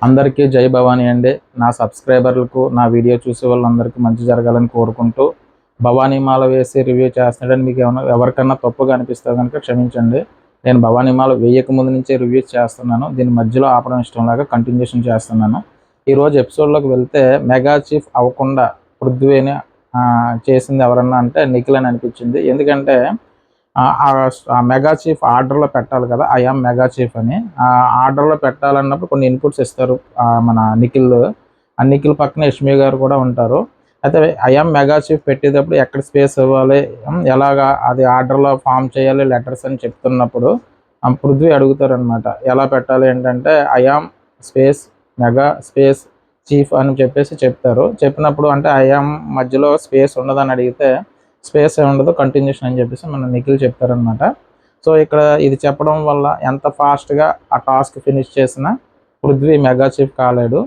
అందరికీ జై భవానీ అండి. నా సబ్స్క్రైబర్లకు, నా వీడియో చూసే వాళ్ళందరికీ మంచి జరగాలని కోరుకుంటూ, భవానీ మాల వేసి రివ్యూ చేస్తున్నాడని మీకు ఎవరికన్నా తప్పుగా అనిపిస్తే కనుక క్షమించండి. నేను భవానీ మాల వేయక ముందు నుంచే రివ్యూస్ చేస్తున్నాను. దీని మధ్యలో ఆపడం ఇష్టం లాగా కంటిన్యూషన్ చేస్తున్నాను. ఈరోజు ఎపిసోడ్లోకి వెళ్తే మెగా చీఫ్ అవ్వకుండా పృథ్వీని చేసింది ఎవరన్నా అంటే నిఖిల్ అని అనిపించింది. ఎందుకంటే ఆ మెగా చీఫ్ ఆర్డర్లో పెట్టాలి కదా, ఐఆమ్ మెగా చీఫ్ అని. ఆ ఆర్డర్లో పెట్టాలన్నప్పుడు కొన్ని ఇన్పుట్స్ ఇస్తారు మన నిఖిల్. ఆ నిఖిల్ పక్కన యష్మి గారు కూడా ఉంటారు. అయితే ఐఆమ్ మెగా చీఫ్ పెట్టేటప్పుడు ఎక్కడ స్పేస్ ఇవ్వాలి, ఎలాగా అది ఆర్డర్లో ఫామ్ చేయాలి లెటర్స్ అని చెప్తున్నప్పుడు పృథ్వీ అడుగుతారనమాట, ఎలా పెట్టాలి ఏంటంటే I am space mega space chief అని చెప్పేసి చెప్తారు. చెప్పినప్పుడు అంటే ఐఆమ్ మధ్యలో స్పేస్ ఉండదని అడిగితే స్పేస్ ఉండదు, కంటిన్యూషన్ అని చెప్పేసి మన నిఖిల్ చెప్తారనమాట. సో ఇక్కడ ఇది చెప్పడం వల్ల ఎంత ఫాస్ట్గా ఆ టాస్క్ ఫినిష్ చేసినా పృథ్వీ మెగా చీఫ్ కాలేడు.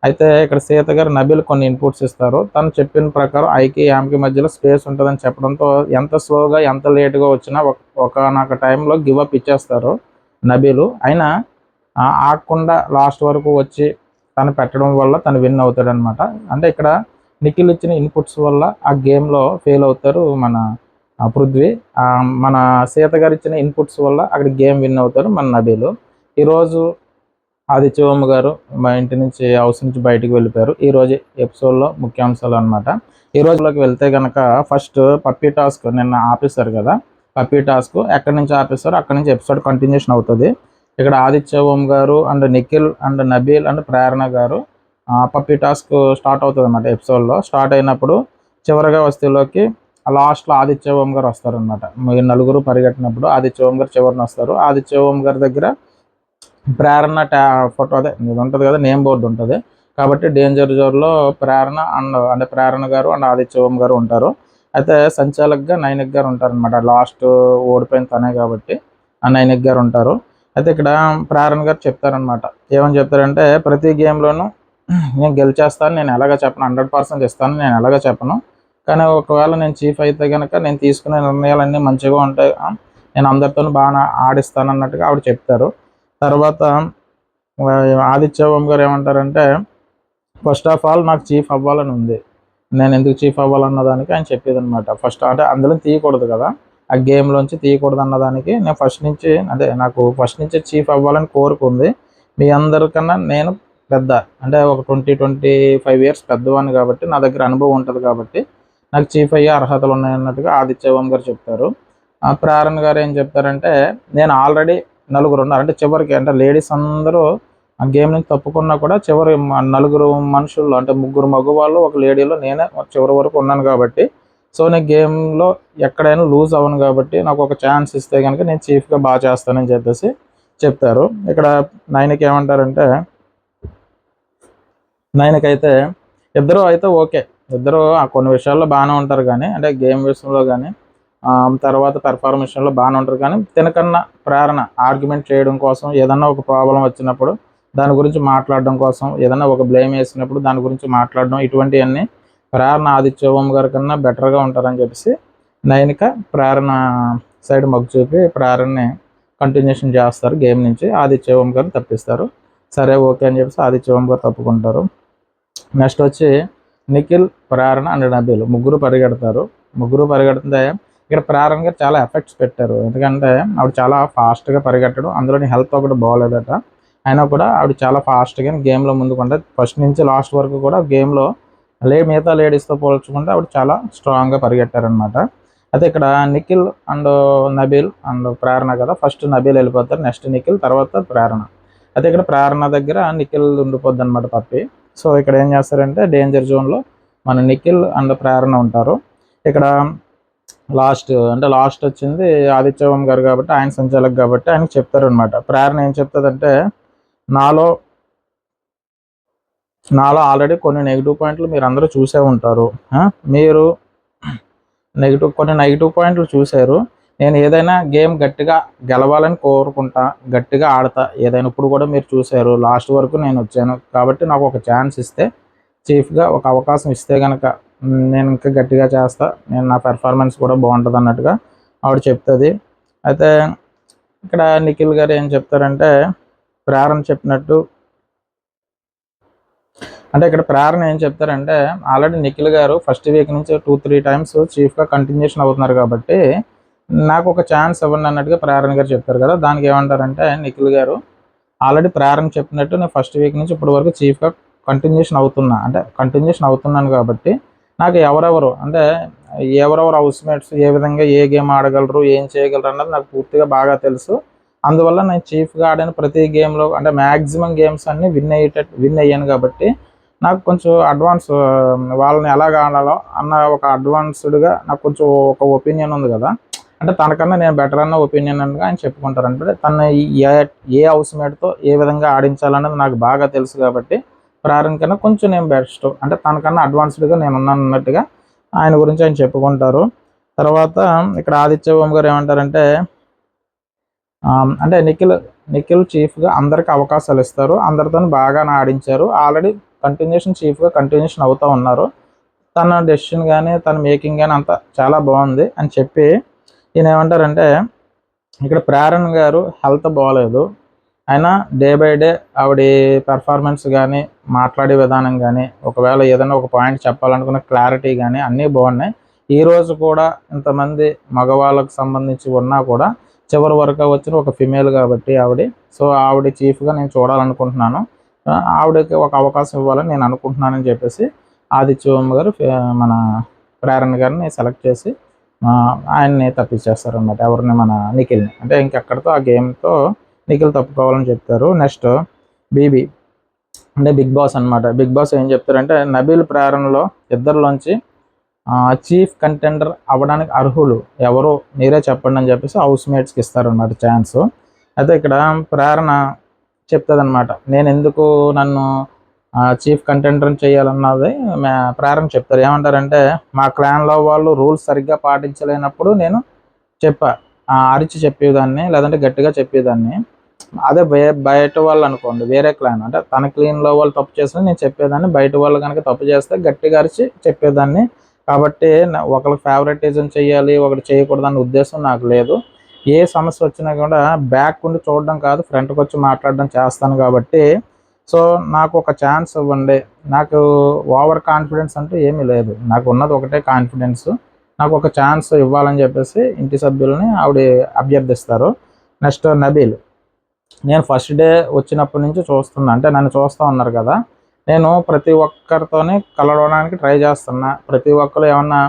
అయితే ఇక్కడ సీత గారు నబీల్ కొన్ని ఇన్పుట్స్ ఇస్తారు. తను చెప్పిన ప్రకారం ఐకి యామ్కి మధ్యలో స్పేస్ ఉంటుందని చెప్పడంతో ఎంత స్లోగా ఎంత లేటుగా వచ్చినా ఒకనొక టైంలో గివప్ ఇచ్చేస్తారు నబీలు. అయినా ఆగకుండా లాస్ట్ వరకు వచ్చి తను పెట్టడం వల్ల తను విన్ అవుతాడనమాట. అంటే ఇక్కడ నిఖిల్ ఇచ్చిన ఇన్పుట్స్ వల్ల ఆ గేమ్లో ఫెయిల్ అవుతారు మన పృథ్వీ. మన సీత గారు ఇచ్చిన ఇన్పుట్స్ వల్ల అక్కడ గేమ్ విన్ అవుతారు మన నబీలు. ఈరోజు ఆదిత్యవర్మ గారు మా ఇంటి నుంచి హౌస్ నుంచి బయటకు వెళ్ళిపోయారు. ఈరోజు ఎపిసోడ్లో ముఖ్యాంశాలు అనమాట. ఈ రోజులోకి వెళ్తే కనుక ఫస్ట్ పప్పీ టాస్క్ నిన్న ఆపేశారు కదా, పప్పీ టాస్క్ ఎక్కడి నుంచి ఆపేశారు అక్కడి నుంచి ఎపిసోడ్ కంటిన్యూషన్ అవుతుంది. ఇక్కడ ఆదిత్యవర్మ గారు and Nikhil and Nabeel and Prerana గారు పప్పీ టాస్క్ స్టార్ట్ అవుతుంది అన్నమాట. ఎపిసోడ్లో స్టార్ట్ అయినప్పుడు చివరిగా వస్తేలోకి లాస్ట్లో ఆదిత్యవర్మ గారు వస్తారనమాట. నలుగురు పరిగెట్టినప్పుడు ఆదిత్యవర్మ గారు చివరిని వస్తారు. ఆదిత్యవర్మ గారి దగ్గర ప్రేరణ ఫోటో అదే ఇది ఉంటుంది కదా, నేమ్ బోర్డు ఉంటుంది కాబట్టి డేంజర్ జోన్లో ప్రేరణ అంటే ప్రేరణ గారు అండ్ ఆదిత్యవర్మ గారు ఉంటారు. అయితే సంచాలక్గా నైనిక్ గారు ఉంటారనమాట. లాస్ట్ ఓడిపోయిన తనే కాబట్టి ఆ నైనిక్ గారు ఉంటారు. అయితే ఇక్కడ ప్రేరణ గారు చెప్తారనమాట, ఏమని చెప్తారంటే ప్రతి గేమ్లోనూ నేను గెలిచేస్తాను, నేను ఎలాగ చెప్పను, 100% ఇస్తాను, నేను ఎలాగ చెప్పను, కానీ ఒకవేళ నేను చీఫ్ అయితే కనుక నేను తీసుకునే నిర్ణయాలన్నీ మంచిగా ఉంటాయి, నేను అందరితో బాగా ఆడిస్తాను అన్నట్టుగా ఆవిడ చెప్తారు. తర్వాత ఆదిత్యవర్మ గారు ఏమంటారంటే ఫస్ట్ ఆఫ్ ఆల్ నాకు చీఫ్ అవ్వాలని ఉంది, నేను ఎందుకు చీఫ్ అవ్వాలన్న దానికి ఆయన చెప్పేది అనమాట. ఫస్ట్ అంటే అందులో తీయకూడదు కదా, ఆ గేమ్లోంచి తీయకూడదు అన్నదానికి నేను ఫస్ట్ నుంచి అదే నాకు ఫస్ట్ నుంచి చీఫ్ అవ్వాలని కోరుకుంది. మీ అందరికన్నా నేను పెద్ద అంటే ఒక 20-25 ఇయర్స్ పెద్దవాడిని కాబట్టి నా దగ్గర అనుభవం ఉంటుంది కాబట్టి నాకు చీఫ్ అయ్యే అర్హతలు ఉన్నాయన్నట్టుగా ఆదిత్యవర్మ గారు చెప్తారు. ప్రేరణ గారు ఏం చెప్తారంటే నేను ఆల్రెడీ నలుగురు ఉన్నారు, అంటే చివరికి అంటే లేడీస్ అందరూ ఆ గేమ్ నుంచి తప్పుకున్నా కూడా చివరి నలుగురు మనుషుల్లో అంటే ముగ్గురు మగవాళ్ళు ఒక లేడీలో నేనే చివరి వరకు ఉన్నాను కాబట్టి సో నేను గేమ్లో ఎక్కడైనా లూజ్ అవ్వను కాబట్టి నాకు ఒక ఛాన్స్ ఇస్తే కనుక నేను చీఫ్గా బాగా చేస్తానని చెప్పేసి చెప్తారు. ఇక్కడ నైన్కి ఏమంటారంటే నైన్కైతే ఇద్దరు అయితే ఓకే, ఇద్దరు కొన్ని విషయాల్లో బాగానే ఉంటారు కానీ అంటే గేమ్ విషయంలో కానీ తర్వాత పెర్ఫార్మెన్స్ విషయంలో బాగానే ఉంటారు. కానీ తినకన్నా ప్రేరణ ఆర్గ్యుమెంట్ చేయడం కోసం, ఏదన్నా ఒక ప్రాబ్లం వచ్చినప్పుడు దాని గురించి మాట్లాడడం కోసం, ఏదన్నా ఒక బ్లేమ్ వేసినప్పుడు దాని గురించి మాట్లాడడం, ఇటువంటివన్నీ ప్రేరణ ఆదిత్యవర్మ గారి కన్నా బెటర్గా ఉంటారని చెప్పేసి నైనిక ప్రేరణ సైడ్ మొగ్గు చూపి ప్రేరణని కంటిన్యూషన్ చేస్తారు గేమ్ నుంచి. ఆదిత్యవర్మ గారిని తప్పిస్తారు. సరే ఓకే అని చెప్పేసి ఆదిత్యవర్మ గారు తప్పుకుంటారు. నెక్స్ట్ వచ్చి నిఖిల్ ప్రేరణ అండ్ నబీల్ ముగ్గురు పరిగెడతారు. ముగ్గురు పరిగెడితే ఇక్కడ ప్రేరణ గారు చాలా ఎఫెక్ట్స్ పెట్టారు. ఎందుకంటే ఆవిడ చాలా ఫాస్ట్గా పరిగెట్టడం, అందులోని హెల్త్ ఒకటి బాగోలేదట, అయినా కూడా ఆవిడ చాలా ఫాస్ట్గా గేమ్లో ముందుకుంటే ఫస్ట్ నుంచి లాస్ట్ వరకు కూడా గేమ్లో మిగతా లేడీస్తో పోల్చుకుంటే ఆవిడ చాలా స్ట్రాంగ్గా పరిగెట్టారనమాట. అయితే ఇక్కడ నిఖిల్ అండ్ నబీల్ అండ్ ప్రేరణ కదా, ఫస్ట్ నబీల్ వెళ్ళిపోతారు, నెక్స్ట్ నిఖిల్, తర్వాత ప్రేరణ. అయితే ఇక్కడ ప్రేరణ దగ్గర నిఖిల్ ఉండిపోద్ది అనమాట పప్పి. సో ఇక్కడ ఏం చేస్తారంటే డేంజర్ జోన్లో మన నిఖిల్ అండ్ ప్రేరణ ఉంటారు. ఇక్కడ లాస్ట్ వచ్చింది ఆదిత్యవర్మ గారు కాబట్టి ఆయన సంచాలక్ కాబట్టి ఆయనకు చెప్తారనమాట. ప్రేరణ ఏం చెప్తుందంటే నాలో ఆల్రెడీ కొన్ని నెగిటివ్ పాయింట్లు మీరు అందరూ చూసే ఉంటారు, మీరు కొన్ని నెగిటివ్ పాయింట్లు చూశారు. నేను ఏదైనా గేమ్ గట్టిగా గెలవాలని కోరుకుంటా, గట్టిగా ఆడతా ఏదైనా. ఇప్పుడు కూడా మీరు చూశారు లాస్ట్ వరకు నేను వచ్చాను కాబట్టి నాకు ఒక ఛాన్స్ ఇస్తే, చీఫ్గా ఒక అవకాశం ఇస్తే కనుక నేను ఇంకా గట్టిగా చేస్తా, నేను నా పెర్ఫార్మెన్స్ కూడా బాగుంటుంది అన్నట్టుగా ఆవిడ చెప్తుంది. అయితే ఇక్కడ నిఖిల్ గారు ఏం చెప్తారంటే ప్రేరణ చెప్పినట్టు అంటే ఇక్కడ ప్రేరణ ఏం చెప్తారంటే, ఆల్రెడీ నిఖిల్ గారు ఫస్ట్ వీక్ నుంచి 2-3 టైమ్స్ చీఫ్గా కంటిన్యూషన్ అవుతున్నారు కాబట్టి నాకు ఒక ఛాన్స్ ఇవ్వండి అన్నట్టుగా ప్రేరణ గారు చెప్తారు కదా. దానికి ఏమంటారంటే నిఖిల్ గారు, ఆల్రెడీ ప్రేరణ చెప్పినట్టు నేను ఫస్ట్ వీక్ నుంచి ఇప్పటి వరకు చీఫ్గా కంటిన్యూషన్ అవుతున్నాను కాబట్టి నాకు ఎవరెవరు హౌస్మేట్స్ ఏ విధంగా ఏ గేమ్ ఆడగలరు, ఏం చేయగలరు అన్నది నాకు పూర్తిగా బాగా తెలుసు. అందువల్ల నేను చీఫ్గా ఆడిన ప్రతి గేమ్లో అంటే మ్యాక్సిమం గేమ్స్ అన్ని విన్ అయ్యాను కాబట్టి నాకు కొంచెం వాళ్ళని ఎలాగ ఆడాలో అన్న ఒక అడ్వాన్స్డ్గా నాకు కొంచెం ఒక ఒపీనియన్ ఉంది కదా. అంటే తనకన్నా నేను బెటర్ అన్న ఒపీనియన్ అని ఆయన చెప్పుకుంటారు. అంటే తన ఏ హౌస్మేట్తో ఏ విధంగా ఆడించాలన్నది నాకు బాగా తెలుసు కాబట్టి ప్రేరణ కన్నా కొంచెం నేను బెస్ట్, అంటే తనకన్నా అడ్వాన్స్డ్గా నేను ఉన్నాను అన్నట్టుగా ఆయన గురించి ఆయన చెప్పుకుంటారు. తర్వాత ఇక్కడ ఆదిత్య ఓం గారు ఏమంటారంటే, అంటే నిఖిల్ చీఫ్గా అందరికి అవకాశాలు ఇస్తారు, అందరితో బాగానే ఆడించారు, ఆల్రెడీ చీఫ్గా కంటిన్యూషన్ అవుతూ ఉన్నారు, తన డెసిషన్ కానీ తన మేకింగ్ కానీ అంతా చాలా బాగుంది అని చెప్పి ఈయన ఏమంటారంటే, ఇక్కడ ప్రేరణ గారు హెల్త్ బాగలేదు, అయినా డే బై డే ఆవిడ పెర్ఫార్మెన్స్ కానీ మాట్లాడే విధానం కానీ ఒకవేళ ఏదైనా ఒక పాయింట్ చెప్పాలనుకున్న క్లారిటీ కానీ అన్నీ బాగున్నాయి. ఈరోజు కూడా ఇంతమంది మగవాళ్ళకు సంబంధించి ఉన్నా కూడా చివరి వరకు వచ్చిన ఒక ఫిమేల్ కాబట్టి ఆవిడ చీఫ్గా నేను చూడాలనుకుంటున్నాను, ఆవిడకి ఒక అవకాశం ఇవ్వాలని నేను అనుకుంటున్నానని చెప్పేసి ఆదిత్య ఓం గారు మన ప్రేరణ గారిని సెలెక్ట్ చేసి ఆయన్ని తప్పించేస్తారు అన్నమాట. ఎవరిని? మన నిఖిల్ని. అంటే ఇంకెక్కడితో ఆ గేమ్తో నిఖిల్ తప్పుకోవాలని చెప్తారు. నెక్స్ట్ బీబీ అంటే బిగ్ బాస్ అనమాట. బిగ్ బాస్ ఏం చెప్తారంటే, నబీల్ ప్రేరణలో ఇద్దరిలోంచి చీఫ్ కంటెండర్ అవ్వడానికి అర్హులు ఎవరు మీరే చెప్పండి అని చెప్పేసి హౌస్ మేట్స్కి ఇస్తారనమాట ఛాన్స్. అయితే ఇక్కడ ప్రేరణ చెప్తుంది అనమాట, నేను ఎందుకు నన్ను చీఫ్ కంటెండర్ చేయాలన్నది ప్రేరణ చెప్తారు. ఏమంటారంటే, మా క్లాన్లో వాళ్ళు రూల్స్ సరిగ్గా పాటించలేనప్పుడు నేను అరిచి చెప్పేదాన్ని, లేదంటే గట్టిగా చెప్పేదాన్ని. అదే బయట వాళ్ళు అనుకోండి, వేరే క్లాన్ అంటే తన క్లీన్లో వాళ్ళు తప్పు చేస్తే నేను చెప్పేదాన్ని, బయట వాళ్ళు కనుక తప్పు చేస్తే గట్టిగా అరిచి చెప్పేదాన్ని. కాబట్టి ఒకరికి ఫేవరెటిజం చేయాలి, ఒకటి చేయకూడదు అన్న ఉద్దేశం నాకు లేదు. ఏ సమస్య వచ్చినా కూడా బ్యాక్ ఉండి చూడడం కాదు, ఫ్రంట్కి వచ్చి మాట్లాడడం చేస్తాను. కాబట్టి నాకు ఒక ఛాన్స్ ఇవ్వండి. నాకు ఓవర్ కాన్ఫిడెన్స్ అంటూ ఏమీ లేదు, నాకు ఉన్నది ఒకటే కాన్ఫిడెన్స్, నాకు ఒక ఛాన్స్ ఇవ్వాలని చెప్పేసి ఇంటి సభ్యులని ఆవిడ అభ్యర్థిస్తారు. నెక్స్ట్ నబీల్, నేను ఫస్ట్ డే వచ్చినప్పటి నుంచి చూస్తున్నా, అంటే నన్ను చూస్తూ ఉన్నారు కదా, నేను ప్రతి ఒక్కరితోని కలవడానికి ట్రై చేస్తున్నా. ప్రతి ఒక్కరు ఏమన్నా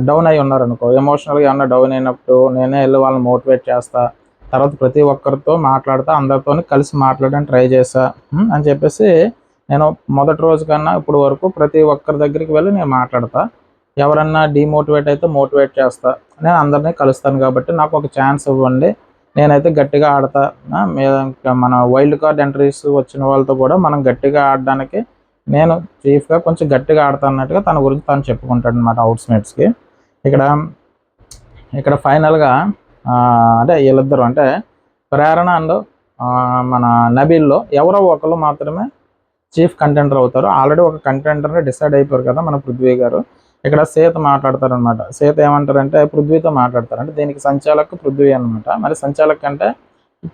డౌన్ అయి ఉన్నారనుకో, ఎమోషనల్గా ఏమన్నా డౌన్ అయినప్పుడు నేనే వెళ్ళి వాళ్ళని మోటివేట్ చేస్తా. తర్వాత ప్రతి ఒక్కరితో మాట్లాడుతూ అందరితో కలిసి మాట్లాడడానికి ట్రై చేస్తా అని చెప్పేసి నేను మొదటి రోజు కన్నా ఇప్పుడు వరకు ప్రతి ఒక్కరి దగ్గరికి వెళ్ళి నేను మాట్లాడతా. ఎవరన్నా డిమోటివేట్ అయితే మోటివేట్ చేస్తా, నేను అందరినీ కలుస్తాను. కాబట్టి నాకు ఒక ఛాన్స్ ఇవ్వండి, నేనైతే గట్టిగా ఆడతా. మన వైల్డ్ కార్డ్ ఎంట్రీస్ వచ్చిన వాళ్ళతో కూడా మనం గట్టిగా ఆడడానికి నేను చీఫ్గా కొంచెం గట్టిగా ఆడతా అన్నట్టుగా తన గురించి తను చెప్పుకుంటాడు అనమాట హౌస్మేట్స్కి. ఇక్కడ ఫైనల్గా అంటే వీళ్ళిద్దరు అంటే ప్రేరణ అండ్ మన నబీల్లో ఎవరో ఒకరు మాత్రమే చీఫ్ కంటెండర్ అవుతారు. ఆల్రెడీ ఒక కంటెండర్ని డిసైడ్ అయిపోయారు కదా మన పృథ్వీ గారు. ఇక్కడ సీత మాట్లాడతారనమాట. సీత ఏమంటారంటే పృథ్వీతో మాట్లాడతారు, అంటే దీనికి సంచాలక్ పృథ్వీ అనమాట. మరి సంచాలక్ అంటే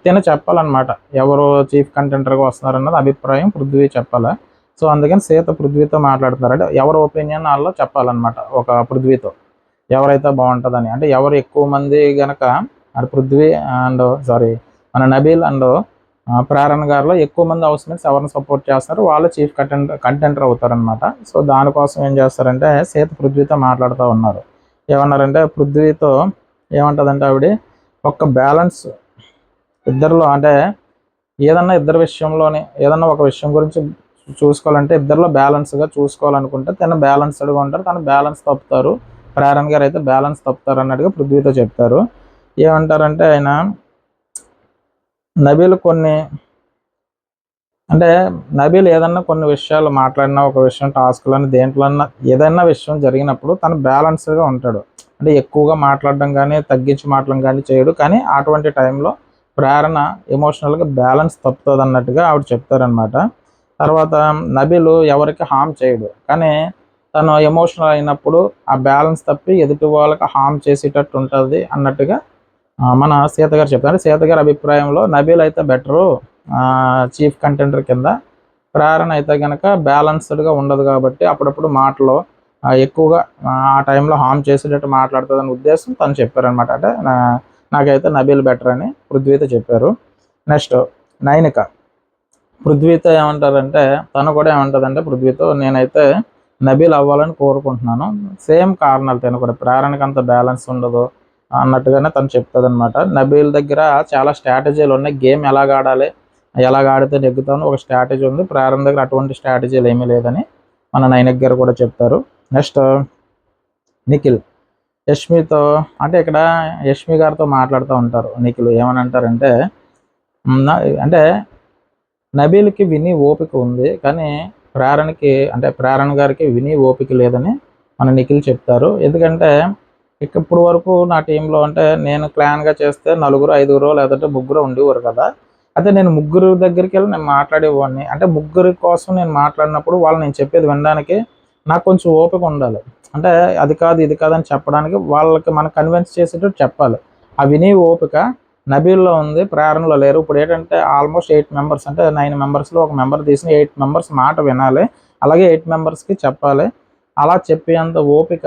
తిన చెప్పాలన్నమాట, ఎవరు చీఫ్ కంటెండర్గా వస్తున్నారన్నది అభిప్రాయం పృథ్వీ చెప్పాలి. అందుకని సీత పృథ్వీతో మాట్లాడతారు, అంటే ఎవరి ఒపీనియన్ వాళ్ళలో చెప్పాలన్నమాట. ఒక పృథ్వీతో ఎవరైతే బాగుంటుందని, అంటే ఎవరు ఎక్కువ మంది గనక పృథ్వీ అండ్ మన నబీల్ అండ్ ప్రేరణ గారిలో ఎక్కువ మంది హౌస్మేట్స్ ఎవరిని సపోర్ట్ చేస్తారు వాళ్ళు చీఫ్ కంటెండర్ అవుతారనమాట. దానికోసం ఏం చేస్తారంటే సీత పృథ్వీతో మాట్లాడుతూ ఉన్నారు. ఏమన్నారంటే పృథ్వీతో ఏమంటుందంటే ఆవిడ ఒక బ్యాలెన్స్ ఇద్దరిలో, అంటే ఇద్దరి విషయంలోనే ఏదన్నా ఒక విషయం గురించి చూసుకోవాలంటే ఇద్దరిలో బ్యాలెన్స్గా చూసుకోవాలనుకుంటే తను బ్యాలెన్స్డ్గా ఉంటారు, తను బ్యాలెన్స్ తప్పుతారు, ప్రేరణ గారు అయితే బ్యాలెన్స్ తప్పుతారు అన్నట్టుగా పృథ్వీతో చెప్తారు. ఏమంటారంటే ఆయన నబీల్ నబీల్ ఏదన్నా కొన్ని విషయాలు మాట్లాడినా, ఒక విషయం టాస్క్లని దేంట్లన్నా ఏదైనా విషయం జరిగినప్పుడు తను బ్యాలెన్స్డ్గా ఉంటాడు, అంటే ఎక్కువగా మాట్లాడడం కానీ తగ్గించి మాట్లాడడం కానీ చేయడు. కానీ అటువంటి టైంలో ప్రేరణ ఎమోషనల్గా బ్యాలెన్స్ తప్పుతుంది అన్నట్టుగా ఆవిడ చెప్తారనమాట. తర్వాత నబీల్ ఎవరికి హామ్ చేయడు, కానీ తను ఎమోషనల్ అయినప్పుడు ఆ బ్యాలెన్స్ తప్పి ఎదుటి వాళ్ళకి హామ్ చేసేటట్టు ఉంటుంది అన్నట్టుగా మన సీత గారు చెప్తారు. సీత గారి అభిప్రాయంలో నబీల్ అయితే బెటరు చీఫ్ కంటెండర్ కింద, ప్రేరణ అయితే కనుక బ్యాలెన్స్డ్గా ఉండదు కాబట్టి అప్పుడప్పుడు మాటలో ఎక్కువగా ఆ టైంలో హామ్ చేసేటట్టు మాట్లాడుతుందని ఉద్దేశం తను చెప్పారనమాట. అంటే నాకైతే నబీల్ బెటర్ అని పృథ్వీతో చెప్పారు. నెక్స్ట్ నైనిక. పృథ్వీతో ఏమంటారంటే తను కూడా ఏమంటుందంటే పృథ్వీతో, నేనైతే నబీల్ అవ్వాలని కోరుకుంటున్నాను. సేమ్ కారణాలు, తను కూడా ప్రేరణకి అంత బ్యాలెన్స్ ఉండదు అన్నట్టుగానే తను చెప్తుంది అనమాట. నబీల్ దగ్గర చాలా స్ట్రాటజీలు ఉన్నాయి, గేమ్ ఎలాగ ఆడాలి, ఎలాగ ఆడితే నెగ్గుతాను ఒక స్ట్రాటజీ ఉంది. ప్రేరణ దగ్గర అటువంటి స్ట్రాటజీలు ఏమీ లేదని మన నైనిక్ గారు కూడా చెప్తారు. నెక్స్ట్ నిఖిల్. యష్మితో అంటే ఇక్కడ యష్మి గారితో మాట్లాడుతూ ఉంటారు నిఖిల్. ఏమని అంటారంటే అంటే నబీల్కి విని ఓపిక ఉంది, కానీ ప్రేరణ గారికి విని ఓపిక లేదని మన నిఖిల్ చెప్తారు. ఎందుకంటే ఇప్పుడు వరకు నా టీంలో అంటే నేను క్లాన్గా చేస్తే 4-5 లేదంటే 3 ఉండేవారు కదా. అయితే నేను 3 దగ్గరికి వెళ్ళి నేను మాట్లాడేవాడిని. అంటే 3 కోసం నేను మాట్లాడినప్పుడు వాళ్ళు నేను చెప్పేది వినడానికి నాకు కొంచెం ఓపిక ఉండాలి. అంటే అది కాదు ఇది కాదు అని చెప్పడానికి వాళ్ళకి మనం కన్విన్స్ చేసేటట్టు చెప్పాలి. ఆ విని ఓపిక నబీల్లో ఉంది, ప్రేరణలో లేరు. ఇప్పుడు ఏంటంటే ఆల్మోస్ట్ 8 మెంబర్స్, అంటే 9 మెంబర్స్లో ఒక మెంబర్ తీసిన 8 మెంబర్స్ మాట వినాలి, అలాగే 8 మెంబర్స్కి చెప్పాలి. అలా చెప్పేంత ఓపిక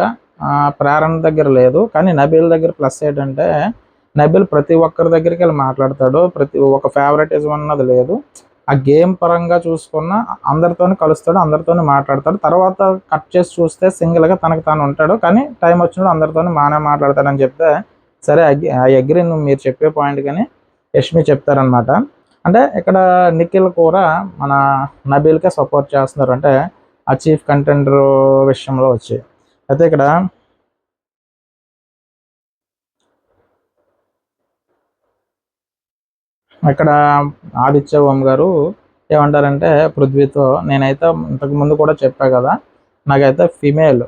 ప్రేరణ దగ్గర లేదు. కానీ నబీల్ దగ్గర ప్లస్ ఏంటంటే నబీల్ ప్రతి ఒక్కరి దగ్గరికి వెళ్ళి మాట్లాడతాడు, ప్రతి ఒక్క ఫేవరెటిజం అన్నది లేదు. ఆ గేమ్ పరంగా చూసుకున్న అందరితోనే కలుస్తాడు, అందరితోనే మాట్లాడతాడు. తర్వాత కట్ చేసి చూస్తే సింగిల్గా తనకు తాను ఉంటాడు, కానీ టైం వచ్చినప్పుడు అందరితోనే మానే మాట్లాడతాడని చెప్తే సరే ఐ అగ్రీ మీరు చెప్పే పాయింట్ కానీ యష్మి చెప్తారనమాట. అంటే ఇక్కడ నిఖిల్ కూడా మన నబీల్కే సపోర్ట్ చేస్తున్నారు, అంటే ఆ చీఫ్ కంటెండర్ విషయంలో వచ్చి. అయితే ఇక్కడ ఆదిత్య ఓం గారు ఏమంటారంటే పృథ్వీతో, నేనైతే ఇంతకుముందు కూడా చెప్పా కదా, నాకైతే ఫిమేల్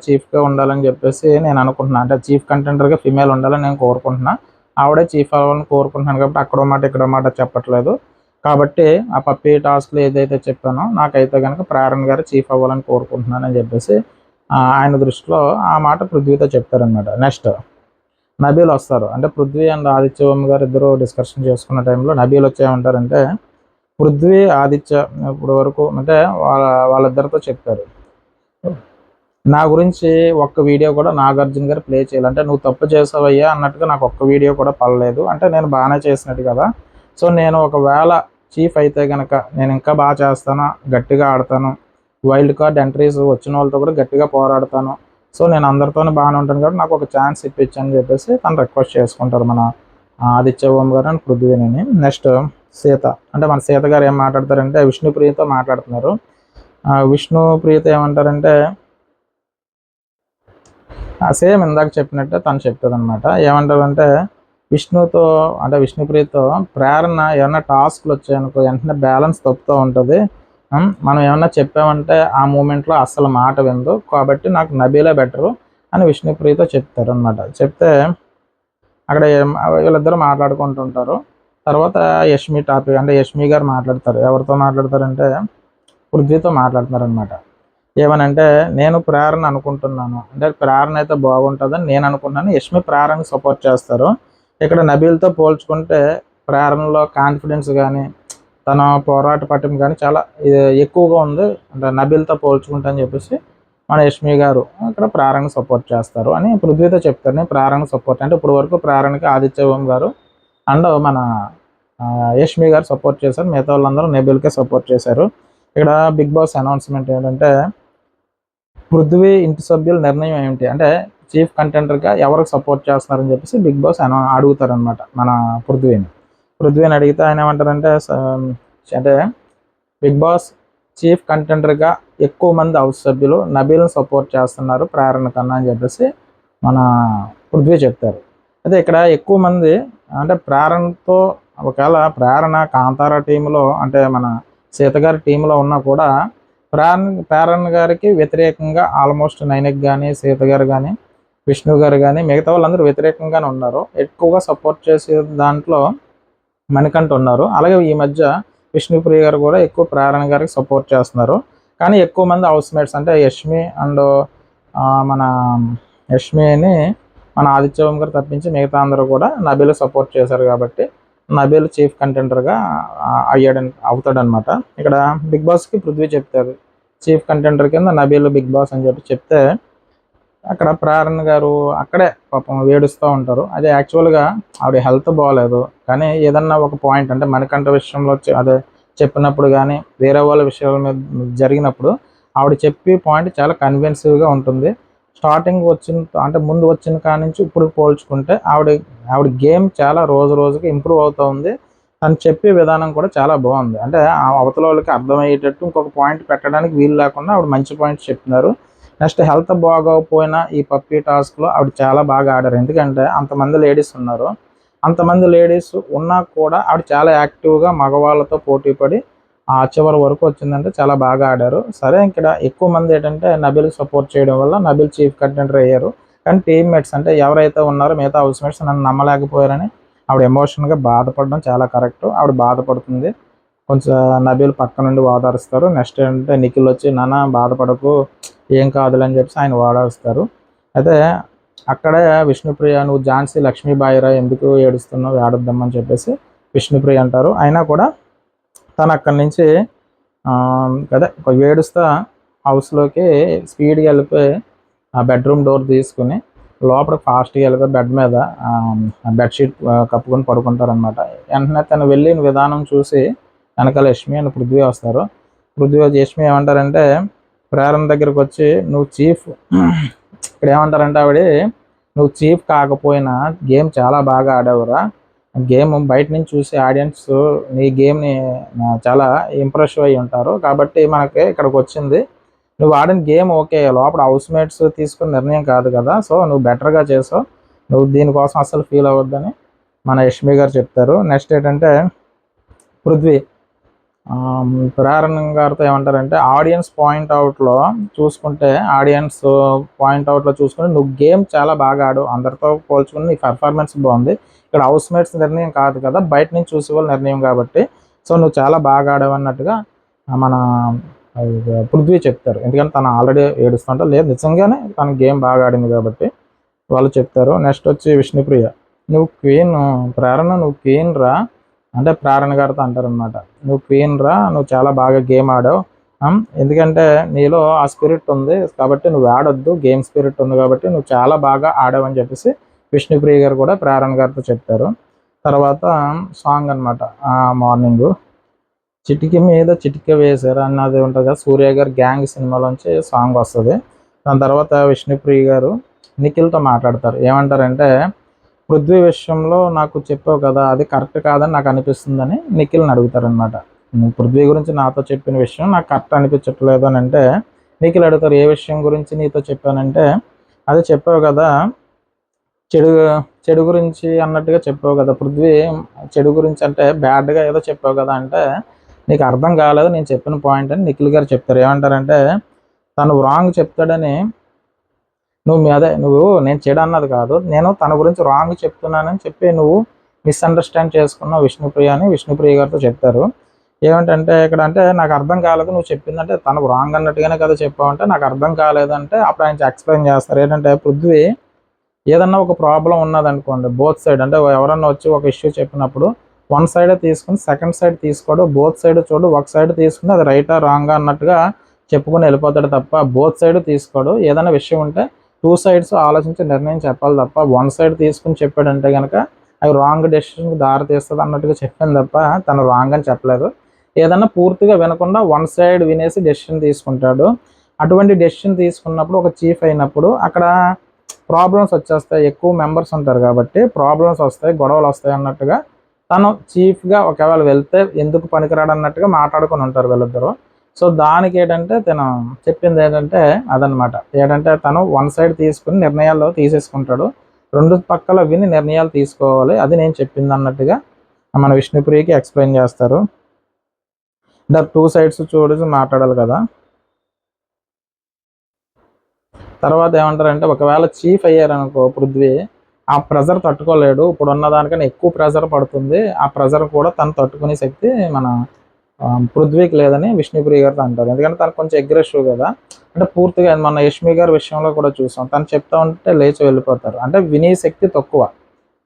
చీఫ్గా ఉండాలని చెప్పేసి నేను అనుకుంటున్నాను. అంటే చీఫ్ కంటెండర్గా ఫిమేల్ ఉండాలని నేను కోరుకుంటున్నా. ఆవిడే చీఫ్ అవ్వాలని కోరుకుంటున్నాను కాబట్టి అక్కడో మాట ఇక్కడో మాట చెప్పట్లేదు. కాబట్టి ఆ పప్పీ టాస్క్లో ఏదైతే చెప్పానో నాకైతే కనుక ప్రేరణ గారు చీఫ్ అవ్వాలని కోరుకుంటున్నానని చెప్పేసి ఆయన దృష్టిలో ఆ మాట పృథ్వీతో చెప్తారనమాట. నెక్స్ట్ నబీల్ వస్తారు. అంటే పృథ్వీ అండ్ ఆదిత్య ఓం గారు ఇద్దరు డిస్కషన్ చేసుకున్న టైంలో నబీల్ వచ్చేయమంటారంటే పృథ్వీ ఆదిత్య ఇప్పుడు వరకు అంటే వాళ్ళిద్దరితో చెప్పారు, నా గురించి ఒక్క వీడియో కూడా నాగార్జున గారు ప్లే చేయాలి. అంటే నువ్వు తప్పు చేసావయ్యా అన్నట్టుగా నాకు ఒక్క వీడియో కూడా పడలేదు, అంటే నేను బాగానే చేసినట్టు కదా. సో నేను ఒకవేళ చీఫ్ అయితే కనుక నేను ఇంకా బాగా చేస్తాను, గట్టిగా ఆడతాను, వైల్డ్ కార్డ్ ఎంట్రీస్ వచ్చిన వాళ్ళతో కూడా గట్టిగా పోరాడతాను. సో నేను అందరితోనే బాగానే ఉంటాను కాబట్టి నాకు ఒక ఛాన్స్ ఇప్పించని చెప్పేసి తను రిక్వెస్ట్ చేసుకుంటారు మన ఆదిత్య ఓం గారు అండ్ పృథ్వీని. నెక్స్ట్ సీత. అంటే మన సీత గారు ఏం మాట్లాడతారంటే విష్ణుప్రియతో మాట్లాడుతున్నారు. విష్ణుప్రియతో ఏమంటారంటే సేమ్ ఇందాక చెప్పినట్టే తను చెప్తుంది అనమాట. ఏమంటారంటే విష్ణుప్రియతో ప్రేరణ ఏమన్నా టాస్క్లు వచ్చాయనుకో వెంటనే బ్యాలెన్స్ తప్పుతూ ఉంటుంది, మనం ఏమన్నా చెప్పామంటే ఆ మూమెంట్లో అస్సలు మాట విందు, కాబట్టి నాకు నబీలే బెటరు అని విష్ణుప్రియతో చెప్తారు అనమాట. చెప్తే అక్కడ వీళ్ళిద్దరూ మాట్లాడుకుంటుంటారు. తర్వాత యష్మి టాపిక్, అంటే యష్మి గారు మాట్లాడతారు. ఎవరితో మాట్లాడతారంటే పృథ్వీతో మాట్లాడుతున్నారు అనమాట. ఏమనంటే నేను ప్రేరణ అనుకుంటున్నాను, అంటే ప్రేరణ అయితే బాగుంటుందని నేను అనుకుంటున్నాను, యష్మి ప్రేరణకు సపోర్ట్ చేస్తారు. ఇక్కడ నబీల్తో పోల్చుకుంటే ప్రేరణలో కాన్ఫిడెన్స్ కానీ తన పోరాట పట్టం కానీ చాలా ఎక్కువగా ఉంది, అంటే నబీల్తో పోల్చుకుంటా అని చెప్పేసి మన యష్మి గారు ఇక్కడ ప్రేరణకు సపోర్ట్ చేస్తారు అని పృథ్వీతో చెప్తారు. నేను ప్రేరణకు సపోర్ట్ అంటే ఇప్పుడు వరకు ప్రేరణకి ఆదిత్య ఓం గారు అండ్ మన యష్మి గారు సపోర్ట్ చేశారు, మిగతా వాళ్ళందరూ నబీల్కే సపోర్ట్ చేశారు. ఇక్కడ బిగ్ బాస్ అనౌన్స్మెంట్ ఏంటంటే పృథ్వీ ఇంటి సభ్యుల నిర్ణయం ఏమిటి, అంటే చీఫ్ కంటెండర్గా ఎవరికి సపోర్ట్ చేస్తున్నారని చెప్పేసి బిగ్ బాస్ అడుగుతారనమాట మన పృథ్వీని అడిగితే ఆయన ఏమంటారంటే అంటే బిగ్ బాస్ చీఫ్ కంటెండర్గా ఎక్కువ మంది హౌస్ సభ్యులు నబీల్ని సపోర్ట్ చేస్తున్నారు ప్రేరణ కన్నా అని చెప్పేసి మన పృథ్వీ చెప్తారు. అయితే ఇక్కడ ఎక్కువ మంది అంటే ప్రేరణతో, ఒకవేళ ప్రేరణ కాంతారా టీంలో అంటే మన సీత గారి టీంలో ఉన్నా కూడా ప్రేరణ గారికి వ్యతిరేకంగా ఆల్మోస్ట్ నైనిక్ కానీ సీత గారు కానీ విష్ణు గారు కానీ మిగతా వాళ్ళందరూ వ్యతిరేకంగానే ఉన్నారు. ఎక్కువగా సపోర్ట్ చేసే దాంట్లో మణికంఠ ఉన్నారు. అలాగే ఈ మధ్య విష్ణుప్రియ గారు కూడా ఎక్కువ ప్రేరణ గారికి సపోర్ట్ చేస్తున్నారు. కానీ ఎక్కువ మంది హౌస్ మేట్స్ అంటే యష్మి అండ్ మన యష్మిని మన ఆదిత్య ఓం గారు తప్పించి మిగతా అందరూ కూడా నబీలు సపోర్ట్ చేశారు. కాబట్టి నబీల్ చీఫ్ కంటెండర్గా అవుతాడనమాట. ఇక్కడ బిగ్ బాస్కి పృథ్వీ చెప్తారు చీఫ్ కంటెండర్ కింద నబీల్ బిగ్ బాస్ అని చెప్తే అక్కడ ప్రేరణ గారు అక్కడే పాపం ఏడుస్తూ ఉంటారు. అదే యాక్చువల్గా ఆవిడ హెల్త్ బాగాలేదు, కానీ ఏదన్నా ఒక పాయింట్ అంటే మణికంఠ విషయంలో అదే చెప్పినప్పుడు కానీ వేరే వాళ్ళ విషయాల మీద జరిగినప్పుడు ఆవిడ చెప్పే పాయింట్ చాలా కన్విన్సివ్గా ఉంటుంది. స్టార్టింగ్ వచ్చిన అంటే ముందు వచ్చిన కాడి నుంచి ఇప్పుడు పోల్చుకుంటే ఆవిడ గేమ్ చాలా రోజు రోజుకి ఇంప్రూవ్ అవుతూ ఉంది. తను చెప్పే విధానం కూడా చాలా బాగుంది. అంటే ఆ అవతల వాళ్ళకి అర్థమయ్యేటట్టు ఇంకొక పాయింట్ పెట్టడానికి వీలు లేకుండా ఆవిడ మంచి పాయింట్స్ చెప్తున్నారు. నెక్స్ట్ హెల్త్ బాగోకపోయినా ఈ పప్పీ టాస్క్లో ఆవిడ చాలా బాగా ఆడారు. ఎందుకంటే అంతమంది లేడీస్ ఉన్నారు, అంతమంది లేడీస్ ఉన్నా కూడా ఆవిడ చాలా యాక్టివ్గా మగవాళ్ళతో పోటీ పడి ఆ చివరి వరకు వచ్చిందంటే చాలా బాగా ఆడారు. సరే, ఇక్కడ ఎక్కువ మంది ఏంటంటే నబీల్ సపోర్ట్ చేయడం వల్ల నబీల్ చీఫ్ కంటెండర్ అయ్యారు. కానీ టీమ్మేట్స్ అంటే ఎవరైతే ఉన్నారో మిగతా హౌస్ మేట్స్ నన్ను నమ్మలేకపోయారని ఆవిడ ఎమోషనల్గా బాధపడడం చాలా కరెక్ట్. ఆవిడ బాధపడుతుంది, కొంచెం నబీల్ పక్క నుండి ఓదారుస్తారు. నెక్స్ట్ ఏంటంటే నిఖిల్ వచ్చి నాన్న బాధపడకు, ఏం కాదులని చెప్పేసి ఆయన ఓదారుస్తారు. అయితే అక్కడే విష్ణుప్రియ నువ్వు ఝాన్సీ లక్ష్మీబాయిరా, ఎందుకు ఏడుస్తున్నావు, ఏడొద్దమ్మని చెప్పేసి విష్ణుప్రియ అంటారు. అయినా కూడా తను అక్కడి నుంచి అదే ఏడుస్తా హౌస్లోకి స్పీడ్గా వెళ్ళిపోయి ఆ బెడ్రూమ్ డోర్ తీసుకుని లోపల ఫాస్ట్గా వెళ్ళిపోయి బెడ్ మీద బెడ్షీట్ కప్పుకొని పడుకుంటారనమాట. వెంటనే తను వెళ్ళిన విధానం చూసి వెనకాల యష్మి అని పృథ్వీ వస్తారు. పృథ్వీ యష్మి ఏమంటారంటే ప్రేరణ దగ్గరకు వచ్చి నువ్వు చీఫ్ ఇక్కడ ఏమంటారంటే ఆవిడ నువ్వు చీఫ్ కాకపోయినా గేమ్ చాలా బాగా ఆడావురా, గేమ్ బయట నుంచి చూసి ఆడియన్స్ నీ గేమ్ని చాలా ఇంప్రెస్ అయ్యి ఉంటారు, కాబట్టి మనకి ఇక్కడికి వచ్చింది. నువ్వు ఆడిన గేమ్ ఓకే, లోపల హౌస్ మేట్స్ తీసుకున్న నిర్ణయం కాదు కదా, సో నువ్వు బెటర్గా చేసావు, నువ్వు దీనికోసం అస్సలు ఫీల్ అవ్వద్దని మన యష్మి గారు చెప్తారు. నెక్స్ట్ ఏంటంటే పృథ్వీ ప్రేరణ గారితో ఏమంటారంటే ఆడియన్స్ పాయింట్అవుట్లో చూసుకుంటే నువ్వు గేమ్ చాలా బాగా ఆడు, అందరితో పోల్చుకుని నీ పర్ఫార్మెన్స్ బాగుంది, ఇక్కడ హౌస్ మేట్స్ నిర్ణయం కాదు కదా, బయట నుంచి చూసే వాళ్ళ నిర్ణయం కాబట్టి సో నువ్వు చాలా బాగా ఆడావు అన్నట్టుగా మన పృథ్వీ చెప్తారు. ఎందుకంటే తను ఆల్రెడీ ఏడుస్తుంటా లేదు, నిజంగానే తన గేమ్ బాగా ఆడింది కాబట్టి వాళ్ళు చెప్తారు. నెక్స్ట్ వచ్చి విష్ణుప్రియ నువ్వు క్వీన్, ప్రేరణ నువ్వు క్వీన్ రా అంటే ప్రేరణ గారితో అంటారనమాట, నువ్వు క్వీన్ రా, నువ్వు చాలా బాగా గేమ్ ఆడావు, ఎందుకంటే నీలో ఆ స్పిరిట్ ఉంది కాబట్టి నువ్వు ఆడొద్దు, గేమ్ స్పిరిట్ ఉంది కాబట్టి నువ్వు చాలా బాగా ఆడావు అని చెప్పేసి విష్ణుప్రియ గారు కూడా ప్రేరణ గారితో చెప్తారు. తర్వాత సాంగ్ అనమాట, మార్నింగ్ చిటికి మీద చిటిక వేశారు అన్నది ఉంటుంది కదా, సూర్య గారు గ్యాంగ్ సినిమాలోంచి సాంగ్ వస్తుంది. దాని తర్వాత విష్ణుప్రియ గారు నిఖిల్తో మాట్లాడతారు. ఏమంటారంటే పృథ్వీ విషయంలో నాకు చెప్పావు కదా, అది కరెక్ట్ కాదని నాకు అనిపిస్తుందని నిఖిల్ని అడుగుతారనమాట. పృథ్వీ గురించి నాతో చెప్పిన విషయం నాకు కరెక్ట్ అనిపించట్లేదు అని అంటే నిఖిల్ అడుగుతారు, ఏ విషయం గురించి నీతో చెప్పానంటే అదే చెప్పావు కదా, చెడు గురించి అన్నట్టుగా చెప్పావు కదా, పృథ్వీ చెడు గురించి అంటే బ్యాడ్గా ఏదో చెప్పావు కదా అంటే నీకు అర్థం కాలేదు నేను చెప్పిన పాయింట్ అని నిఖిల్ గారు చెప్తారు. ఏమంటారంటే తను రాంగ్ చెప్తాడని నువ్వు నేను చెడు అన్నది కాదు, నేను తన గురించి రాంగ్ చెప్తున్నానని చెప్పి నువ్వు మిస్అండర్స్టాండ్ చేసుకున్నావు విష్ణుప్రియ గారితో చెప్తారు. ఏమంటే ఇక్కడ అంటే నాకు అర్థం కాలేదు, నువ్వు చెప్పిందంటే తనకు రాంగ్ అన్నట్టుగానే కదా చెప్పావంటే నాకు అర్థం కాలేదంటే అప్పుడు ఆయన ఎక్స్ప్లెయిన్ చేస్తారు. ఏంటంటే పృథ్వీ ఏదన్నా ఒక ప్రాబ్లం ఉన్నదనుకోండి, బోత్ సైడ్ అంటే ఎవరన్నా వచ్చి ఒక ఇష్యూ చెప్పినప్పుడు వన్ సైడే తీసుకుని సెకండ్ సైడ్ తీసుకోడు, బోత్ సైడ్ చూడు, ఒక సైడ్ తీసుకుని అది రైటా రాంగా అన్నట్టుగా చెప్పుకుని వెళ్ళిపోతాడు తప్ప బోత్ సైడ్ తీసుకోడు. ఏదైనా విషయం ఉంటే టూ సైడ్స్ ఆలోచించి నిర్ణయం చెప్పాలి తప్ప వన్ సైడ్ తీసుకుని చెప్పాడంటే కనుక అవి రాంగ్ డెసిషన్కి దారి తీస్తుంది అన్నట్టుగా చెప్పాను తప్ప తను రాంగ్ అని చెప్పలేదు. ఏదన్నా పూర్తిగా వినకుండా వన్ సైడ్ వినేసి డెసిషన్ తీసుకుంటాడు. అటువంటి డెసిషన్ తీసుకున్నప్పుడు ఒక చీఫ్ అయినప్పుడు అక్కడ ప్రాబ్లమ్స్ వచ్చేస్తాయి, ఎక్కువ మెంబర్స్ ఉంటారు కాబట్టి ప్రాబ్లమ్స్ వస్తాయి, గొడవలు వస్తాయి అన్నట్టుగా తను చీఫ్గా ఒకవేళ వెళ్తే ఎందుకు పనికిరాడు అన్నట్టుగా మాట్లాడుకొని ఉంటారు వీళ్ళిద్దరు. సో దానికి ఏంటంటే తను చెప్పింది ఏంటంటే అదనమాట, ఏంటంటే తను వన్ సైడ్ తీసుకుని నిర్ణయాల్లో తీసేసుకుంటాడు, రెండు పక్కల విని నిర్ణయాలు తీసుకోవాలి, అది నేను చెప్పింది అన్నట్టుగా మన విష్ణుప్రియకి ఎక్స్ప్లెయిన్ చేస్తారు. టూ సైడ్స్ చూడేసి మాట్లాడాలి కదా. తర్వాత ఏమంటారంటే ఒకవేళ చీఫ్ అయ్యారనుకో పృథ్వీ ఆ ప్రెజర్ తట్టుకోలేడు, ఇప్పుడు ఉన్న దానికన్నా ఎక్కువ ప్రెజర్ పడుతుంది, ఆ ప్రెజర్ కూడా తను తట్టుకునే శక్తి మన పృథ్వీకి లేదని విష్ణుప్రియ గారితో అంటారు. ఎందుకంటే తను కొంచెం అగ్రెసివ్ కదా, అంటే పూర్తిగా మన యష్మి గారి విషయంలో కూడా చూసాం, తను చెప్తా ఉంటే లేచి వెళ్ళిపోతారు, అంటే వినే శక్తి తక్కువ.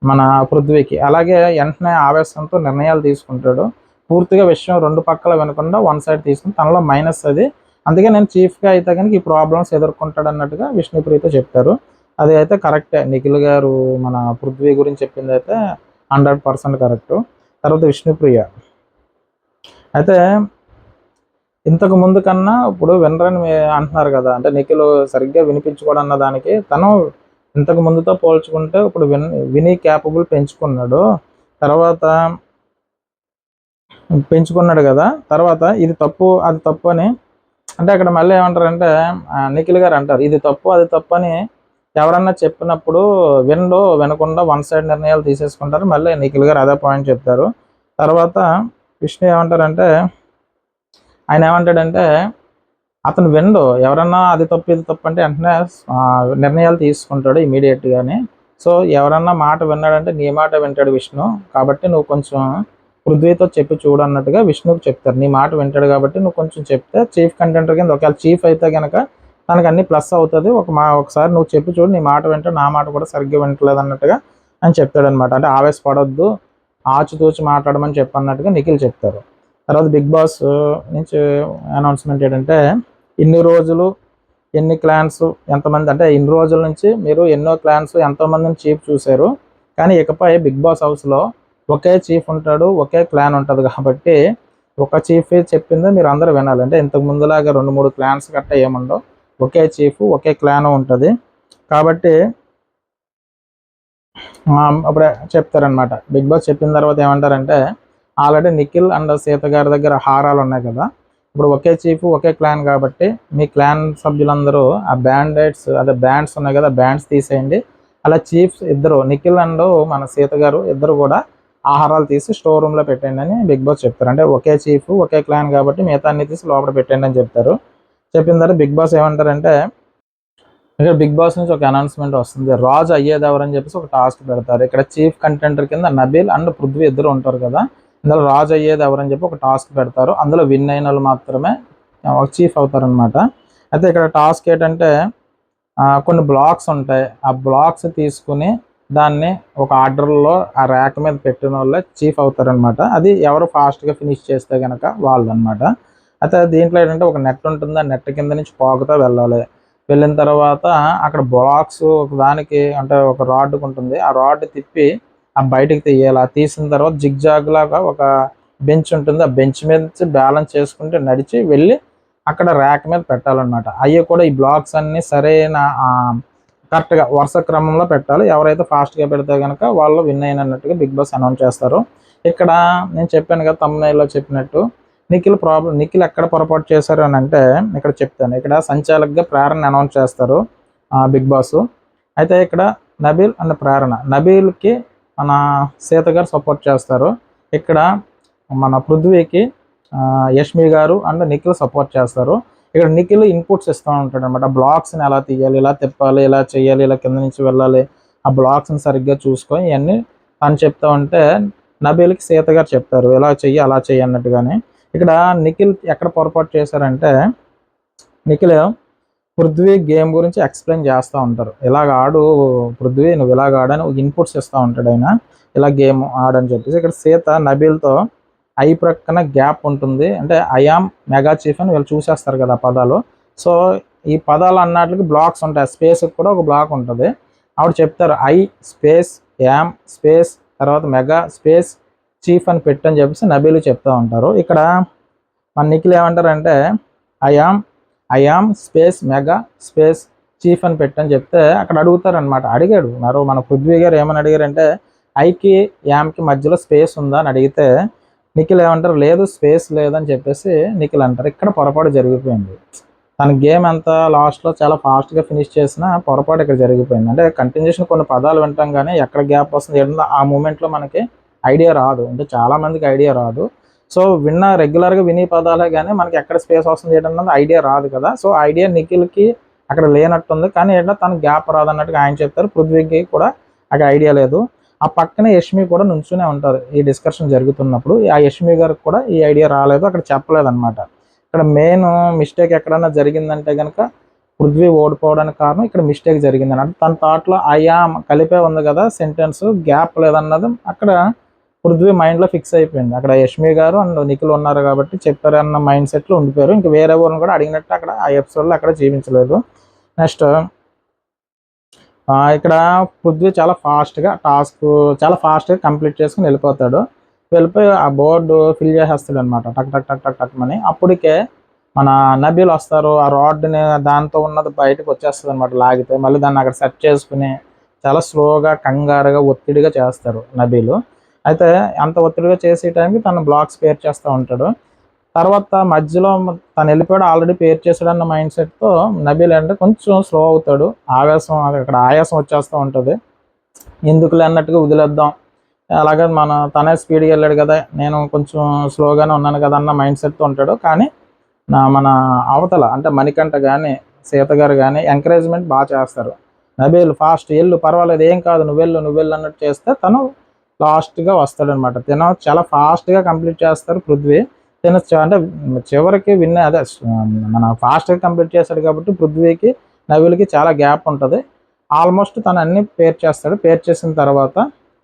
మన పృథ్వీకి. అలాగే వెంటనే ఆవేశంతో నిర్ణయాలు తీసుకుంటాడు. పూర్తిగా విషయం రెండు పక్కల వినకుండా వన్ సైడ్ తీసుకుని తనలో మైనస్ అది. అందుకే నేను చీఫ్గా అయితే కనుక ఈ ప్రాబ్లమ్స్ ఎదుర్కొంటాడు అన్నట్టుగా విష్ణుప్రియతో చెప్తారు. అది అయితే కరెక్టే. నిఖిల్ గారు మన పృథ్వీ గురించి చెప్పింది అయితే 100% కరెక్ట్. తర్వాత విష్ణుప్రియ అయితే ఇంతకు ముందు కన్నా ఇప్పుడు వినరని అంటున్నారు కదా, అంటే నిఖిల్ సరిగ్గా వినిపించుకోవడం అన్న దానికి తను ఇంతకు ముందుతో పోల్చుకుంటే ఇప్పుడు విని క్యాపబుల్ తర్వాత పెంచుకున్నాడు కదా. తర్వాత ఇది తప్పు అది తప్పు అని అంటే అక్కడ మళ్ళీ ఏమంటారంటే నిఖిల్ గారు అంటారు ఇది తప్పు అది తప్పు అని ఎవరన్నా చెప్పినప్పుడు వినకుండా వన్ సైడ్ నిర్ణయాలు తీసేసుకుంటారు. మళ్ళీ నిఖిల్ గారు అదే పాయింట్ చెప్తారు. తర్వాత విష్ణు ఏమంటారంటే ఆయన ఏమంటాడంటే అతను ఎవరన్నా అది తప్పు ఇది తప్పు అంటే వెంటనే నిర్ణయాలు తీసుకుంటాడు ఇమీడియట్గానే. సో ఎవరన్నా మాట విన్నాడంటే నీ మాట వింటాడు విష్ణు, కాబట్టి నువ్వు కొంచెం పృథ్వీతో చెప్పి చూడు అన్నట్టుగా విష్ణుకి చెప్తారు. నీ మాట వింటాడు కాబట్టి నువ్వు కొంచెం చెప్తే చీఫ్ కంటెంటర్ కింద ఒకవేళ చీఫ్ అయితే కనుక తనకు అన్ని ప్లస్ అవుతుంది. ఒకసారి నువ్వు చెప్పి చూడు, నీ మాట వింటాడు, నా మాట కూడా సరిగ్గా వింటలేదు అన్నట్టుగా అని చెప్తాడనమాట. అంటే ఆవేశపడొద్దు, ఆచితూచి మాట్లాడమని చెప్పన్నట్టుగా నిఖిల్ చెప్తారు. తర్వాత బిగ్ బాస్ నుంచి అనౌన్స్మెంట్ ఏంటంటే ఇన్ని రోజులు ఎన్ని క్లాన్స్ ఎంతమంది, అంటే ఇన్ని రోజుల నుంచి మీరు ఎన్నో క్లాన్స్ ఎంతోమందిని చీఫ్ చూశారు, కానీ ఇకపై బిగ్ బాస్ హౌస్లో ఒకే చీఫ్ ఉంటాడు, ఒకే క్లాన్ ఉంటుంది. కాబట్టి ఒక చీఫ్ చెప్పిందే మీరు అందరూ వినాలి. అంటే ఇంతకు ముందులాగా 2-3 క్లాన్స్ గట్ట ఏముండవు, ఒకే చీఫ్ ఒకే క్లాన్ ఉంటుంది. కాబట్టి అప్పుడే చెప్తారనమాట. బిగ్ బాస్ చెప్పిన తర్వాత ఏమంటారంటే ఆల్రెడీ నిఖిల్ అండ్ సీత గారి దగ్గర హారాలు ఉన్నాయి కదా, ఇప్పుడు ఒకే చీఫ్ ఒకే క్లాన్ కాబట్టి మీ క్లాన్ సభ్యులందరూ ఆ బ్యాండ్స్ ఉన్నాయి కదా, బ్యాండ్స్ తీసేయండి. అలా చీఫ్స్ ఇద్దరు నిఖిల్ అండ్ మన సీత గారు ఇద్దరు కూడా ఆహారాలు తీసి స్టోర్ రూమ్లో పెట్టండి అని బిగ్ బాస్ చెప్తారు. అంటే ఒకే చీఫ్ ఒకే క్లాన్ కాబట్టి మిగతా అన్ని తీసి లోపల పెట్టండి అని చెప్తారు. చెప్పిన తర్వాత బిగ్ బాస్ ఏమంటారంటే ఇక్కడ బిగ్ బాస్ నుంచి ఒక అనౌన్స్మెంట్ వస్తుంది. రాజు అయ్యేది ఎవరని చెప్పేసి ఒక టాస్క్ పెడతారు. ఇక్కడ చీఫ్ కంటెంటర్ కింద నబీల్ అండ్ పృథ్వీ ఇద్దరు ఉంటారు కదా, ఇందులో రాజు అయ్యేది ఎవరని చెప్పి ఒక టాస్క్ పెడతారు. అందులో విన్ అయిన వాళ్ళు మాత్రమే చీఫ్ అవుతారనమాట. అయితే ఇక్కడ టాస్క్ ఏంటంటే కొన్ని బ్లాక్స్ ఉంటాయి, ఆ బ్లాక్స్ తీసుకుని దాన్ని ఒక ఆర్డర్లో ఆ ర్యాక్ మీద పెట్టిన వాళ్ళే చీఫ్ అవుతారనమాట. అది ఎవరు ఫాస్ట్గా ఫినిష్ చేస్తే కనుక వాళ్ళు అనమాట. అయితే దీంట్లో ఏంటంటే ఒక నెట్ ఉంటుంది, ఆ నెట్ కింద నుంచి పాకుతూ వెళ్ళాలి. వెళ్ళిన తర్వాత అక్కడ బ్లాక్స్ ఒక దానికి అంటే ఒక రాడ్కి ఉంటుంది, ఆ రాడ్ తిప్పి ఆ బయటకు తీయాలి. తీసిన తర్వాత జిగ్జాగ్ లాగా ఒక బెంచ్ ఉంటుంది, ఆ బెంచ్ మీద బ్యాలెన్స్ చేసుకుంటే నడిచి వెళ్ళి అక్కడ ర్యాక్ మీద పెట్టాలన్నమాట. అవి కూడా ఈ బ్లాక్స్ అన్నీ సరైన కరెక్ట్గా వరుస క్రమంలో పెట్టాలి. ఎవరైతే ఫాస్ట్గా పెడితే కనుక వాళ్ళు విన్ అయినట్టుగా బిగ్ బాస్ అనౌన్స్ చేస్తారు. ఇక్కడ నేను చెప్పాను కదా తమ్ముళ్ళలో చెప్పినట్టు నిఖిల్ ఎక్కడ పొరపాటు చేశారు అని అంటే ఇక్కడ చెప్తాను. ఇక్కడ సంచాలకుగా ప్రేరణ అనౌన్స్ చేస్తారు బిగ్ బాస్. అయితే ఇక్కడ నబీల్ అండ్ ప్రేరణ, నబీల్కి మన సీత గారు సపోర్ట్ చేస్తారు. ఇక్కడ మన పృథ్వీకి యష్మి గారు అండ్ నిఖిల్ సపోర్ట్ చేస్తారు. ఇక్కడ నిఖిల్ ఇన్పుట్స్ ఇస్తూ ఉంటాడు అనమాట. బ్లాక్స్ని ఎలా తీయాలి, ఇలా తిప్పాలి, ఇలా చేయాలి, ఇలా కింద నుంచి వెళ్ళాలి, ఆ బ్లాక్స్ని సరిగ్గా చూసుకొని ఇవన్నీ తను చెప్తా ఉంటే నబీల్కి సీత గారు చెప్తారు ఇలా చెయ్యి అలా చెయ్యి అన్నట్టుగానే. ఇక్కడ నిఖిల్ ఎక్కడ పొరపాటు చేశారంటే నిఖిల్ పృథ్వీ గేమ్ గురించి ఎక్స్ప్లెయిన్ చేస్తూ ఉంటారు. ఇలాగ ఆడు పృథ్వీ, నువ్వు ఇలాగ ఆడని ఇన్పుట్స్ ఇస్తూ ఉంటాడు ఆయన, ఇలా గేమ్ ఆడని చెప్పేసి. ఇక్కడ సీత నబీల్తో ఐ ప్రక్కన గ్యాప్ ఉంటుంది, అంటే ఐఆమ్ మెగా చీఫ్ అని వీళ్ళు చూసేస్తారు కదా పదాలు. సో ఈ పదాలు అన్నట్లకి బ్లాక్స్ ఉంటాయి, స్పేస్కి కూడా ఒక బ్లాక్ ఉంటుంది. ఆవిడ చెప్తారు ఐ స్పేస్ యామ్ స్పేస్ తర్వాత మెగా స్పేస్ చీఫ్ అని పెట్టని చెప్పేసి నబీలు చెప్తూ ఉంటారు. ఇక్కడ మన నిఖిల్ ఏమంటారంటే I am space mega space chief అని పెట్టని చెప్తే అక్కడ అడుగుతారనమాట. అడిగాడు మరో మన పృథ్వీ గారు ఏమని అడిగారంటే ఐకి యామ్కి మధ్యలో స్పేస్ ఉందా అని అడిగితే నిఖిల్ ఏమంటారు లేదు స్పేస్ లేదని చెప్పేసి నిఖిల్ అంటారు. ఇక్కడ పొరపాటు జరిగిపోయింది. తన గేమ్ అంతా లాస్ట్లో చాలా ఫాస్ట్గా ఫినిష్ చేసిన పొరపాటు ఇక్కడ జరిగిపోయింది. అంటే కంటిన్యూషన్ కొన్ని పదాలు వింటాం కానీ ఎక్కడ గ్యాప్ వస్తుంది ఏంటో ఆ మూమెంట్లో మనకి ఐడియా రాదు, అంటే చాలామందికి ఐడియా రాదు. సో రెగ్యులర్గా విని పదాలే కానీ మనకి ఎక్కడ స్పేస్ వస్తుంది ఏంటన్నది ఐడియా రాదు కదా. సో ఐడియా నిఖిల్కి అక్కడ లేనట్టుంది, కానీ ఏంటో తన గ్యాప్ రాదన్నట్టుగా ఆయన చెప్తారు. పృథ్వీకి కూడా అక్కడ ఐడియా లేదు. ఆ పక్కనే యష్మి కూడా నుంచునే ఉంటారు ఈ డిస్కషన్ జరుగుతున్నప్పుడు. ఆ యష్మి గారికి కూడా ఈ ఐడియా రాలేదు, అక్కడ చెప్పలేదన్నమాట. ఇక్కడ మెయిన్ మిస్టేక్ ఎక్కడన్నా జరిగిందంటే కనుక పృథ్వీ ఓడిపోవడానికి కారణం ఇక్కడ మిస్టేక్ జరిగింది అన్నట్టు. తన థాట్లో ఐయామ్ కలిపే ఉంది కదా సెంటెన్స్, గ్యాప్ లేదన్నది అక్కడ పృథ్వీ మైండ్లో ఫిక్స్ అయిపోయింది. అక్కడ యష్మి గారు అండ్ నిఖిల్ ఉన్నారు కాబట్టి చెప్పారన్న మైండ్ సెట్లో ఉండిపోయారు. ఇంకా వేరే ఊరిని కూడా అడిగినట్టు అక్కడ ఆ ఎపిసోడ్లో అక్కడ చూపించలేదు. నెక్స్ట్ ఇక్కడ పృథ్వీ చాలా ఫాస్ట్గా కంప్లీట్ చేసుకుని వెళ్ళిపోతాడు. వెళ్ళిపోయి ఆ బోర్డు ఫిల్ చేసేస్తాడు అనమాట, టక్ టక్ టక్ టక్ టక్ అని. అప్పటికే మన నబీల్ వస్తారు, ఆ రాడ్ని దాంతో ఉన్నది బయటకు వచ్చేస్తుంది అనమాట లాగితే. మళ్ళీ దాన్ని అక్కడ సెట్ చేసుకుని చాలా స్లోగా కంగారుగా ఒత్తిడిగా చేస్తారు నబీలు. అయితే అంత ఒత్తిడిగా చేసే టైంకి తను బ్లాక్స్ పేర్ చేస్తూ ఉంటాడు. తర్వాత మధ్యలో తను వెళ్ళిపోయాడు, ఆల్రెడీ పేర్ చేశాడు అన్న మైండ్ సెట్తో నబీల్ అంటే కొంచెం స్లో అవుతాడు. అక్కడ ఆయాసం వచ్చేస్తూ ఉంటుంది. ఎందుకులే అన్నట్టుగా వదిలేద్దాం, అలాగే తనే స్పీడ్గా వెళ్ళాడు కదా, నేను కొంచెం స్లోగానే ఉన్నాను కదా అన్న మైండ్ సెట్తో ఉంటాడు. కానీ మన అవతల అంటే మణికంఠ కానీ సీత గారు కానీ ఎంకరేజ్మెంట్ బాగా చేస్తారు. నబీల్ ఫాస్ట్ వెళ్ళు, పర్వాలేదు, ఏం కాదు, నువ్వు వెళ్ళు అన్నట్టు చేస్తే తను లాస్ట్గా వస్తాడనమాట. తను చాలా ఫాస్ట్గా కంప్లీట్ చేస్తారు పృథ్వీ. తను అంటే చివరికి మన ఫాస్ట్గా కంప్లీట్ చేస్తాడు కాబట్టి పృథ్వీకి నబీల్కి చాలా గ్యాప్ ఉంటుంది. ఆల్మోస్ట్ తను అన్ని పేర్ చేస్తాడు. పేర్ చేసిన తర్వాత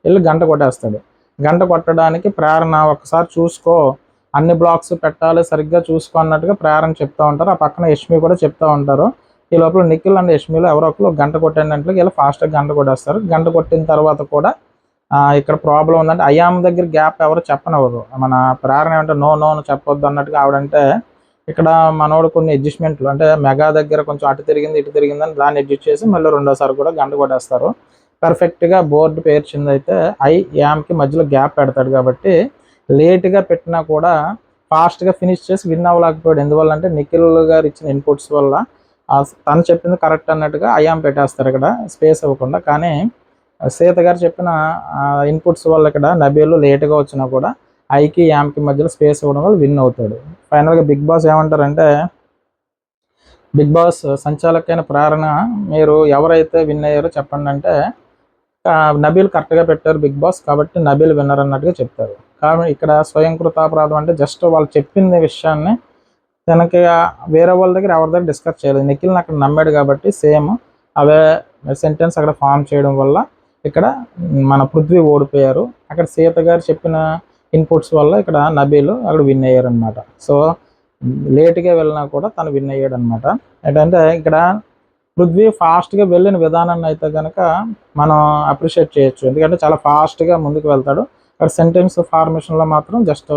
వెళ్ళి గంట కొట్టేస్తాడు. గంట కొట్టడానికి ప్రేరణ ఒకసారి చూసుకో, అన్ని బ్లాక్స్ పెట్టాలి, సరిగ్గా చూసుకో అన్నట్టుగా ప్రేరణ చెప్తూ ఉంటారు. ఆ పక్కన యష్మి కూడా చెప్తూ ఉంటారు. ఈ లోపల నిఖిల్ అండ్ యష్మిలో ఎవరో ఒకరు గంట కొట్టేటట్లు ఇలా ఫాస్ట్గా గంట కొట్టేస్తారు. గంట కొట్టిన తర్వాత కూడా ఇక్కడ ప్రాబ్లం ఉందంటే అయామ్ దగ్గర గ్యాప్ ఎవరు చెప్పనవరు. మన ప్రేరణ ఏమంటే నో చెప్పొద్దు అన్నట్టుగా ఆవిడంటే, ఇక్కడ మనోడు కొన్ని అడ్జస్ట్మెంట్లు అంటే మెగా దగ్గర కొంచెం అటు తిరిగింది ఇటు తిరిగిందని దాన్ని అడ్జస్ట్ చేసి మళ్ళీ రెండోసారి కూడా గంట కొట్టేస్తారు. పర్ఫెక్ట్గా బోర్డు పేర్చింది. అయితే యామ్కి మధ్యలో గ్యాప్ పెడతాడు కాబట్టి లేట్గా పెట్టినా కూడా ఫాస్ట్గా ఫినిష్ చేసి విన్ అవ్వలేకపోయాడు. ఎందువల్ల అంటే నిఖిల్ గారు ఇచ్చిన ఇన్పుట్స్ వల్ల తను చెప్పింది కరెక్ట్ అన్నట్టుగా అయామ్ పెట్టేస్తారు ఇక్కడ స్పేస్ ఇవ్వకుండా. కానీ సీత గారు చెప్పిన ఇన్పుట్స్ వల్ల ఇక్కడ నబీలు లేట్గా వచ్చినా కూడా ఐకి యామ్కి మధ్యలో స్పేస్ ఇవ్వడం వల్ల విన్ అవుతాడు. ఫైనల్గా బిగ్ బాస్ ఏమంటారంటే, బిగ్ బాస్ సంచాలకైన ప్రేరణ మీరు ఎవరైతే విన్ అయ్యారో చెప్పండి అంటే, నబీల్ కరెక్ట్గా పెట్టారు బిగ్ బాస్ కాబట్టి నబీల్ విన్నర్ అన్నట్టుగా చెప్తారు. కాబట్టి ఇక్కడ స్వయంకృతాపరాధం అంటే జస్ట్ వాళ్ళు చెప్పిన విషయాన్ని తనకి వేరే వాళ్ళ దగ్గర ఎవరి దగ్గర డిస్కస్ చేయలేదు. నిఖిల్ని అక్కడ నమ్మాడు కాబట్టి సేమ్ అవే సెంటెన్స్ అక్కడ ఫామ్ చేయడం వల్ల ఇక్కడ మన పృథ్వీ ఓడిపోయారు. అక్కడ సీత గారు చెప్పిన ఇన్పుట్స్ వల్ల ఇక్కడ నబీలు అక్కడ విన్ అయ్యారు అనమాట. సో లేట్గా వెళ్ళినా కూడా తను విన్ అయ్యాడు అనమాట. ఏంటంటే ఇక్కడ పృథ్వీ ఫాస్ట్గా వెళ్ళిన విధానాన్ని అయితే కనుక మనం అప్రిషియేట్ చేయొచ్చు. ఎందుకంటే చాలా ఫాస్ట్గా ముందుకు వెళ్తాడు. అక్కడ సెంటెన్స్ ఫార్మేషన్లో మాత్రం జస్ట్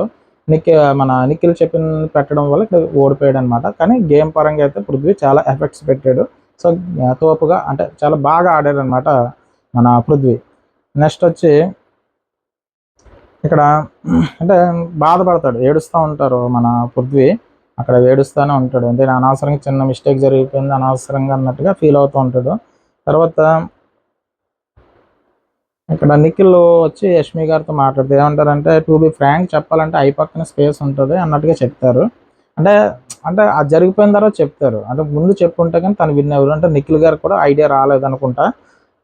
మన నిఖిల్ చెప్పిన పెట్టడం వల్ల ఇక్కడ ఓడిపోయాడు అనమాట. కానీ గేమ్ పరంగా అయితే పృథ్వీ చాలా ఎఫెక్ట్స్ పెట్టాడు. సో తోపుగా అంటే చాలా బాగా ఆడాడు అనమాట మన పృథ్వీ. నెక్స్ట్ వచ్చి ఇక్కడ అంటే బాధపడతాడు, ఏడుస్తూ ఉంటారు మన పృథ్వీ. అక్కడ ఏడుస్తూనే ఉంటాడు, అంటే అనవసరంగా చిన్న మిస్టేక్ జరిగిపోయింది అనవసరంగా అన్నట్టుగా ఫీల్ అవుతూ ఉంటాడు. తర్వాత ఇక్కడ నిఖిల్ వచ్చి యష్మి గారితో మాట్లాడితే ఏమంటారంటే, టు బి ఫ్రాంక్ చెప్పాలంటే ఐ పక్కన స్పేస్ ఉంటుంది అన్నట్టుగా చెప్తారు. అంటే అంటే అది జరిగిపోయిన తర్వాత చెప్తారు, అంటే ముందు చెప్పుంటే కానీ తను విన్ అవ్వరు. అంటే నిఖిల్ గారు కూడా ఐడియా రాలేదనుకుంటా.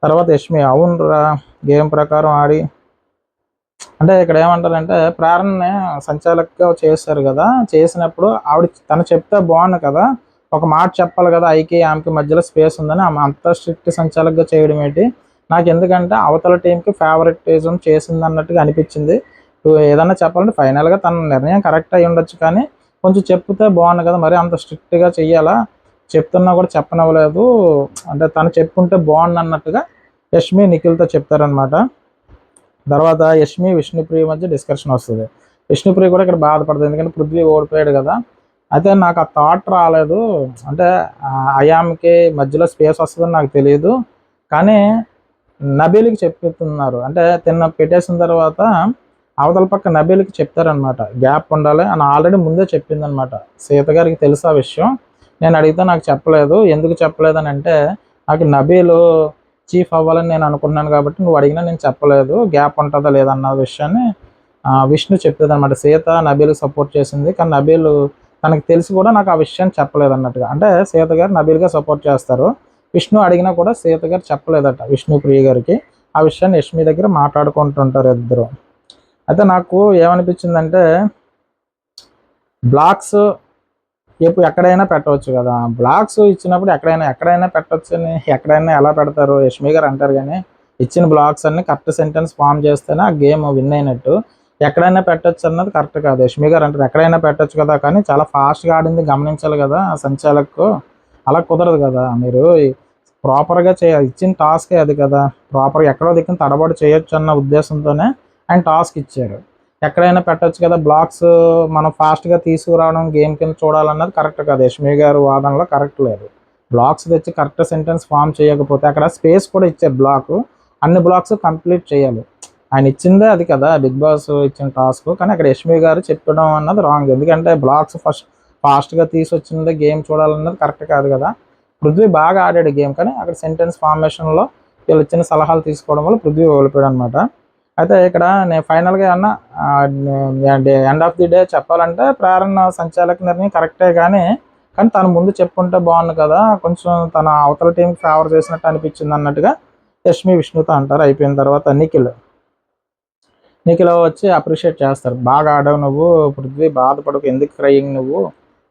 తర్వాత యష్మి అవును రా గేమ్ ప్రకారం ఆడి అంటే ఇక్కడ ఏమంటారంటే ప్రేరణని సంచాలకుగా చేశారు కదా, చేసినప్పుడు ఆవిడ తను చెప్తే బాగుంది కదా, ఒక మాట చెప్పాలి కదా, ఐకి ఆమెకి మధ్యలో స్పేస్ ఉందని ఆమె అంత స్ట్రిక్ట్ సంచాలకుగా చేయడం ఏంటి, నాకు ఎందుకంటే అవతల టీంకి ఫేవరెటిజం చేసింది అన్నట్టుగా అనిపించింది. ఏదన్నా చెప్పాలంటే ఫైనల్గా తన నిర్ణయం కరెక్ట్ అయ్యి ఉండొచ్చు, కానీ కొంచెం చెప్తే బాగుంది కదా, మరి అంత స్ట్రిక్ట్గా చెయ్యాలా, చెప్తున్నా కూడా చెప్పనవ్వలేదు, అంటే తను చెప్పుకుంటే బాగుంది అన్నట్టుగా యష్మి నిఖిల్తో చెప్తారనమాట. తర్వాత యష్మి విష్ణుప్రియ మధ్య డిస్కషన్ వస్తుంది. విష్ణుప్రియ కూడా ఇక్కడ బాధపడుతుంది, ఎందుకంటే పృథ్వీ ఓడిపోయాడు కదా. అయితే నాకు ఆ థాట్ రాలేదు, అంటే అయామ్కి మధ్యలో స్పేస్ వస్తుందని నాకు తెలియదు, కానీ నబీల్కి చెప్తున్నారు, అంటే తిన్న పెట్టేసిన తర్వాత అవతల పక్క నబీల్కి చెప్తారనమాట గ్యాప్ ఉండాలి అని ఆల్రెడీ ముందే చెప్పిందనమాట. సీత గారికి తెలుసు ఆ విషయం, నేను అడిగితే నాకు చెప్పలేదు, ఎందుకు చెప్పలేదని అంటే నాకు నబీలు చీఫ్ అవ్వాలని నేను అనుకున్నాను కాబట్టి నువ్వు అడిగినా నేను చెప్పలేదు, గ్యాప్ ఉంటుందా లేదన్న విషయాన్ని విష్ణు చెప్పేది అనమాట. సీత నబీల్కి సపోర్ట్ చేసింది, కానీ నబీలు తనకు తెలిసి కూడా నాకు ఆ విషయాన్ని చెప్పలేదు అన్నట్టుగా. అంటే సీత గారు నబీల్గా సపోర్ట్ చేస్తారు, విష్ణు అడిగినా కూడా సీత గారు చెప్పలేదట విష్ణు ప్రియ గారికి. ఆ విషయాన్ని యష్మి దగ్గర మాట్లాడుకుంటుంటారు ఇద్దరు. అయితే నాకు ఏమనిపించిందంటే బ్లాక్స్ ఇప్పుడు ఎక్కడైనా పెట్టవచ్చు కదా, బ్లాక్స్ ఇచ్చినప్పుడు ఎక్కడైనా పెట్టవచ్చు అని ఎక్కడైనా ఎలా పెడతారు? యష్మి గారు అంటారు కానీ ఇచ్చిన బ్లాక్స్ అన్ని కరెక్ట్ సెంటెన్స్ ఫామ్ చేస్తేనే ఆ గేమ్ విన్ అయినట్టు. ఎక్కడైనా పెట్టచ్చు అన్నది కరెక్ట్ కాదు. యష్మి గారు అంటారు ఎక్కడైనా పెట్టచ్చు కదా, కానీ చాలా ఫాస్ట్గా ఆడింది గమనించాలి కదా సంచాలకు. అలా కుదరదు కదా, మీరు ప్రాపర్గా చేయాలి. ఇచ్చిన టాస్కే అది కదా, ప్రాపర్గా ఎక్కడో దిక్కున తడబడి చేయొచ్చు అన్న ఉద్దేశంతోనే ఆయన టాస్క్ ఇచ్చారు. ఎక్కడైనా పెట్టచ్చు కదా బ్లాక్స్, మనం ఫాస్ట్గా తీసుకురావడం గేమ్ కింద చూడాలన్నది కరెక్ట్ కాదు. యష్మి గారు వాదనలో కరెక్ట్ లేదు. బ్లాక్స్ తెచ్చి కరెక్ట్ సెంటెన్స్ ఫామ్ చేయకపోతే అక్కడ స్పేస్ కూడా ఇచ్చారు, బ్లాక్ అన్ని బ్లాక్స్ కంప్లీట్ చేయాలి. ఆయన ఇచ్చిందే అది కదా బిగ్ బాస్ ఇచ్చిన టాస్క్, కానీ అక్కడ యష్మి గారు చెప్పడం అన్నది రాంగ్. ఎందుకంటే బ్లాక్స్ ఫాస్ట్గా తీసుకొచ్చిందే గేమ్ చూడాలన్నది కరెక్ట్ కాదు కదా. పృథ్వీ బాగా ఆడాడు గేమ్, కానీ అక్కడ సెంటెన్స్ ఫార్మేషన్లో వీళ్ళు ఇచ్చిన సలహాలు తీసుకోవడం వల్ల పృథ్వీ ఓడిపోయాడు అనమాట. అయితే ఇక్కడ నేను ఫైనల్గా ఏమన్నా ఎండ్ ఆఫ్ ది డే చెప్పాలంటే ప్రేరణ సంచాలక నిర్ణయం కరెక్టే, కానీ తను ముందు చెప్పుంటే బాగుంది కదా, కొంచెం తన అవతల టీంకి ఫేవర్ చేసినట్టు అనిపించింది అన్నట్టుగా యష్మి విష్ణుతో అంటారు. అయిపోయిన తర్వాత నిఖిల్ వచ్చి అప్రిషియేట్ చేస్తారు. బాగా ఆడావు నువ్వు పృథ్వీ, బాధపడకు, ఎందుకు క్రయింగ్ నువ్వు,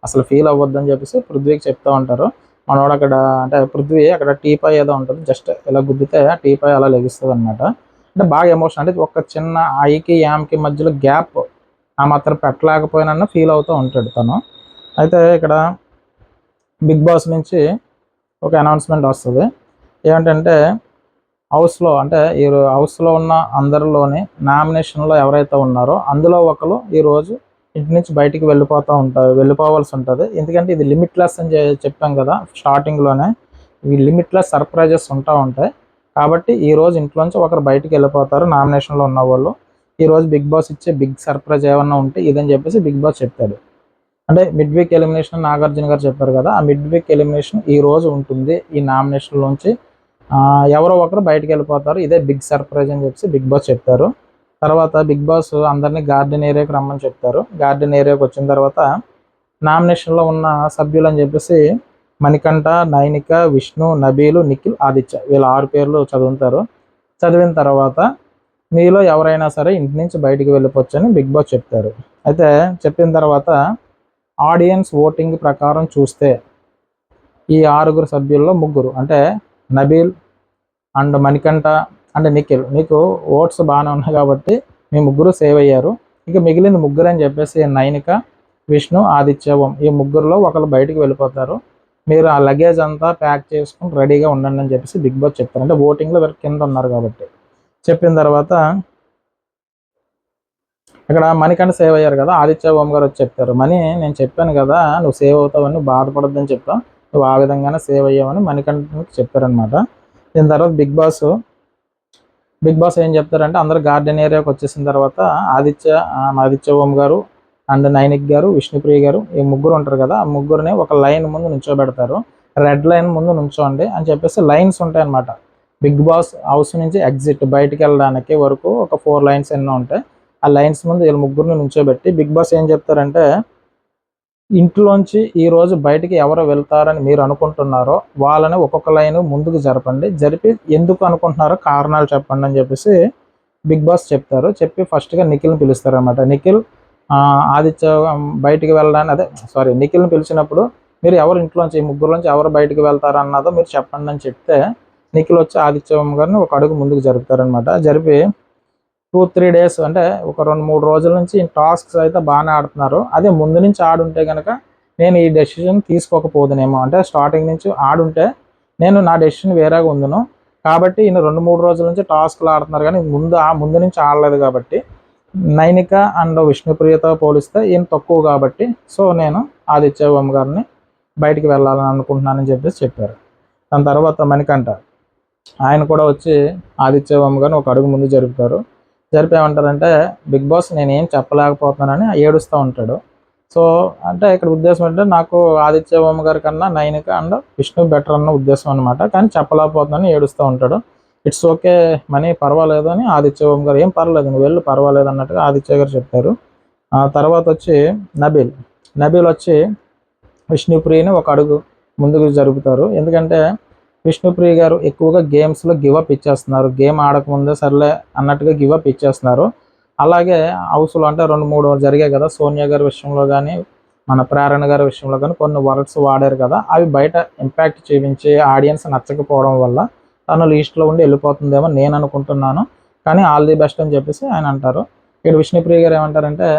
అసలు ఫీల్ అవ్వద్దని చెప్పేసి పృథ్వీకి చెప్తూ ఉంటారు. మనోడు అక్కడ అంటే పృథ్వీ అక్కడ టీపాయ్ ఏదో ఉంటుంది, జస్ట్ ఇలా గుద్దితే ఆ టీపాయ్ అలా లెగిస్తుంది అనమాట. అంటే బాగా ఎమోషన్, అంటే ఒక చిన్న ఐకి యామ్కి మధ్యలో గ్యాప్ ఆ మాత్రం పెట్టలేకపోయినా ఫీల్ అవుతూ ఉంటాడు తను. అయితే ఇక్కడ బిగ్ బాస్ నుంచి ఒక అనౌన్స్మెంట్ వస్తుంది. ఏమిటంటే హౌస్లో అంటే ఈ హౌస్లో ఉన్న అందరిలోని నామినేషన్లో ఎవరైతే ఉన్నారో అందులో ఒకరు ఈరోజు ఇంటి నుంచి బయటికి వెళ్ళిపోవాల్సి ఉంటుంది. ఎందుకంటే ఇది లిమిట్లెస్ అని చెప్పాం కదా స్టార్టింగ్లోనే, ఈ లిమిట్లెస్ సర్ప్రైజెస్ ఉంటాయి. కాబట్టి ఈరోజు ఇంట్లోంచి ఒకరు బయటికి వెళ్ళిపోతారు నామినేషన్లో ఉన్న వాళ్ళు. ఈరోజు బిగ్ బాస్ ఇచ్చే బిగ్ సర్ప్రైజ్ ఏమన్నా ఉంటే ఇదని చెప్పేసి బిగ్ బాస్ చెప్తాడు. అంటే మిడ్ వీక్ ఎలిమినేషన్ నాగార్జున గారు చెప్పారు కదా, ఆ మిడ్ వీక్ ఎలిమినేషన్ ఈ రోజు ఉంటుంది. ఈ నామినేషన్లోంచి ఎవరో ఒకరు బయటకు వెళ్ళిపోతారు, ఇదే బిగ్ సర్ప్రైజ్ అని చెప్పేసి బిగ్ బాస్ చెప్తారు. తర్వాత బిగ్ బాస్ అందరినీ గార్డెన్ ఏరియాకి రమ్మని చెప్తారు. గార్డెన్ ఏరియాకి వచ్చిన తర్వాత నామినేషన్లో ఉన్న సభ్యులు అని చెప్పేసి మణికంఠ, నైనిక, విష్ణు, నబీలు, నిఖిల్, ఆదిత్య, వీళ్ళ 6 పేర్లు చదువుతారు. చదివిన తర్వాత మీలో ఎవరైనా సరే ఇంటి నుంచి బయటికి వెళ్ళిపోవచ్చు అని బిగ్ బాస్ చెప్తారు. అయితే చెప్పిన తర్వాత ఆడియన్స్ ఓటింగ్ ప్రకారం చూస్తే ఈ 6 సభ్యుల్లో 3 అంటే నబీల్ అండ్ మణికంఠ అండ్ నిఖిల్, మీకు ఓట్స్ బాగానే ఉన్నాయి కాబట్టి మీ 3 సేవ్ అయ్యారు. ఇక మిగిలిన 3 అని చెప్పేసి నైనిక, విష్ణు, ఆదిత్య, ఓం, ఈ 3లో ఒకరు బయటికి వెళ్ళిపోతారు. మీరు ఆ లగేజ్ అంతా ప్యాక్ చేసుకుని రెడీగా ఉండండి అని చెప్పేసి బిగ్ బాస్ చెప్తారు. అంటే ఓటింగ్లో వీరు కింద ఉన్నారు కాబట్టి. చెప్పిన తర్వాత ఇక్కడ మణికంఠ సేవ్ అయ్యారు కదా, ఆదిత్య, ఓం గారు వచ్చి చెప్తారు, నేను చెప్పాను కదా నువ్వు సేవ్ అవుతావని, బాధపడద్దని చెప్పావు, నువ్వు ఆ విధంగానే సేవ్ అయ్యావని మణికంఠకి చెప్పారనమాట. దీని తర్వాత బిగ్ బాస్ ఏం చెప్తారంటే అందరూ గార్డెన్ ఏరియాకి వచ్చేసిన తర్వాత ఆదిత్య ఓం గారు అండ్ నైనిక్ గారు, విష్ణుప్రియ గారు, ఈ 3 ఉంటారు కదా, ఆ 3ని ఒక లైన్ ముందు నుంచోబెడతారు. రెడ్ లైన్ ముందు నుంచోండి అని చెప్పేసి లైన్స్ ఉంటాయి అనమాట. బిగ్ బాస్ హౌస్ నుంచి ఎగ్జిట్ బయటికి వెళ్ళడానికి వరకు ఒక 4 లైన్స్ ఎన్నో ఉంటాయి. ఆ లైన్స్ ముందు వీళ్ళు 3ని నుంచోబెట్టి బిగ్ బాస్ ఏం చెప్తారంటే ఇంట్లోంచి ఈరోజు బయటికి ఎవరు వెళ్తారని మీరు అనుకుంటున్నారో వాళ్ళని ఒక్కొక్క లైన్ ముందుకు జరిపి ఎందుకు అనుకుంటున్నారో కారణాలు చెప్పండి అని చెప్పేసి బిగ్ బాస్ చెప్తారు. చెప్పి ఫస్ట్గా నిఖిల్ని పిలుస్తారు అనమాట. నిఖిల్ ఆదిత్య బయటికి వెళ్ళడానికి నిఖిల్ని పిలిచినప్పుడు మీరు ఎవరు ఇంట్లోంచి ఈ 3లోంచి ఎవరు బయటికి వెళ్తారు అన్నదో మీరు చెప్పండి అని చెప్తే నిఖిల్ వచ్చి ఆదిత్య గారిని ఒక అడుగు ముందుకు జరుపుతారనమాట. జరిపి 2-3 డేస్ అంటే ఒక 2-3 రోజుల నుంచి టాస్క్స్ అయితే బాగానే ఆడుతున్నారు. అదే ముందు నుంచి ఆడుంటే కనుక నేను ఈ డెసిషన్ తీసుకోకపోదునేమో, అంటే స్టార్టింగ్ నుంచి ఆడుంటే నేను నా డెసిషన్ వేరేగా ఉందును. కాబట్టి ఈయన 2-3 రోజుల నుంచి టాస్క్లు ఆడుతున్నారు, కానీ ముందు నుంచి ఆడలేదు కాబట్టి నైనిక అండ్ విష్ణుప్రియతో పోలిస్తే ఈయన తక్కువ కాబట్టి సో నేను ఆదిత్య ఓం గారిని బయటికి వెళ్ళాలని అనుకుంటున్నానని చెప్పేసి చెప్పారు. దాని తర్వాత మణికంఠ ఆయన కూడా వచ్చి ఆదిత్య ఓం గారిని ఒక అడుగు ముందు జరుపుతారు. జరిపేమంటారంటే బిగ్ బాస్ నేనేం చెప్పలేకపోతున్నానని ఏడుస్తూ ఉంటాడు. సో అంటే ఇక్కడ ఉద్దేశం అంటే నాకు ఆదిత్య ఓం గారి కన్నా నైనిక అండ్ విష్ణు బెటర్ అన్న ఉద్దేశం అనమాట, కానీ చెప్పలేకపోతున్నాను ఏడుస్తూ ఉంటాడు. ఇట్స్ ఓకే మనీ, పర్వాలేదు అని ఆదిత్య ఓం గారు, ఏం పర్వాలేదు నువ్వు వెళ్ళు పర్వాలేదు అన్నట్టుగా ఆదిత్య గారు చెప్తారు. తర్వాత వచ్చి నబీల్ వచ్చి విష్ణుప్రియని ఒక అడుగు ముందుకు జరుపుతారు. ఎందుకంటే విష్ణుప్రియ గారు ఎక్కువగా గేమ్స్లో గివప్ ఇచ్చేస్తున్నారు, గేమ్ ఆడకముందే సర్లే అన్నట్టుగా గివప్ ఇచ్చేస్తున్నారు. అలాగే హౌస్లో అంటే 2-3 జరిగాయి కదా, సోనియా గారి విషయంలో కానీ మన ప్రేరణ గారి విషయంలో కానీ కొన్ని వర్డ్స్ వాడారు కదా, అవి బయట ఇంపాక్ట్ చూపించి ఆడియన్స్ నచ్చకపోవడం వల్ల తను లీస్ట్లో ఉండి వెళ్ళిపోతుందేమో నేను అనుకుంటున్నాను. కానీ ఆల్ ది బెస్ట్ అని చెప్పేసి ఆయన అంటారు. ఇక్కడ విష్ణుప్రియ గారు ఏమంటారంటే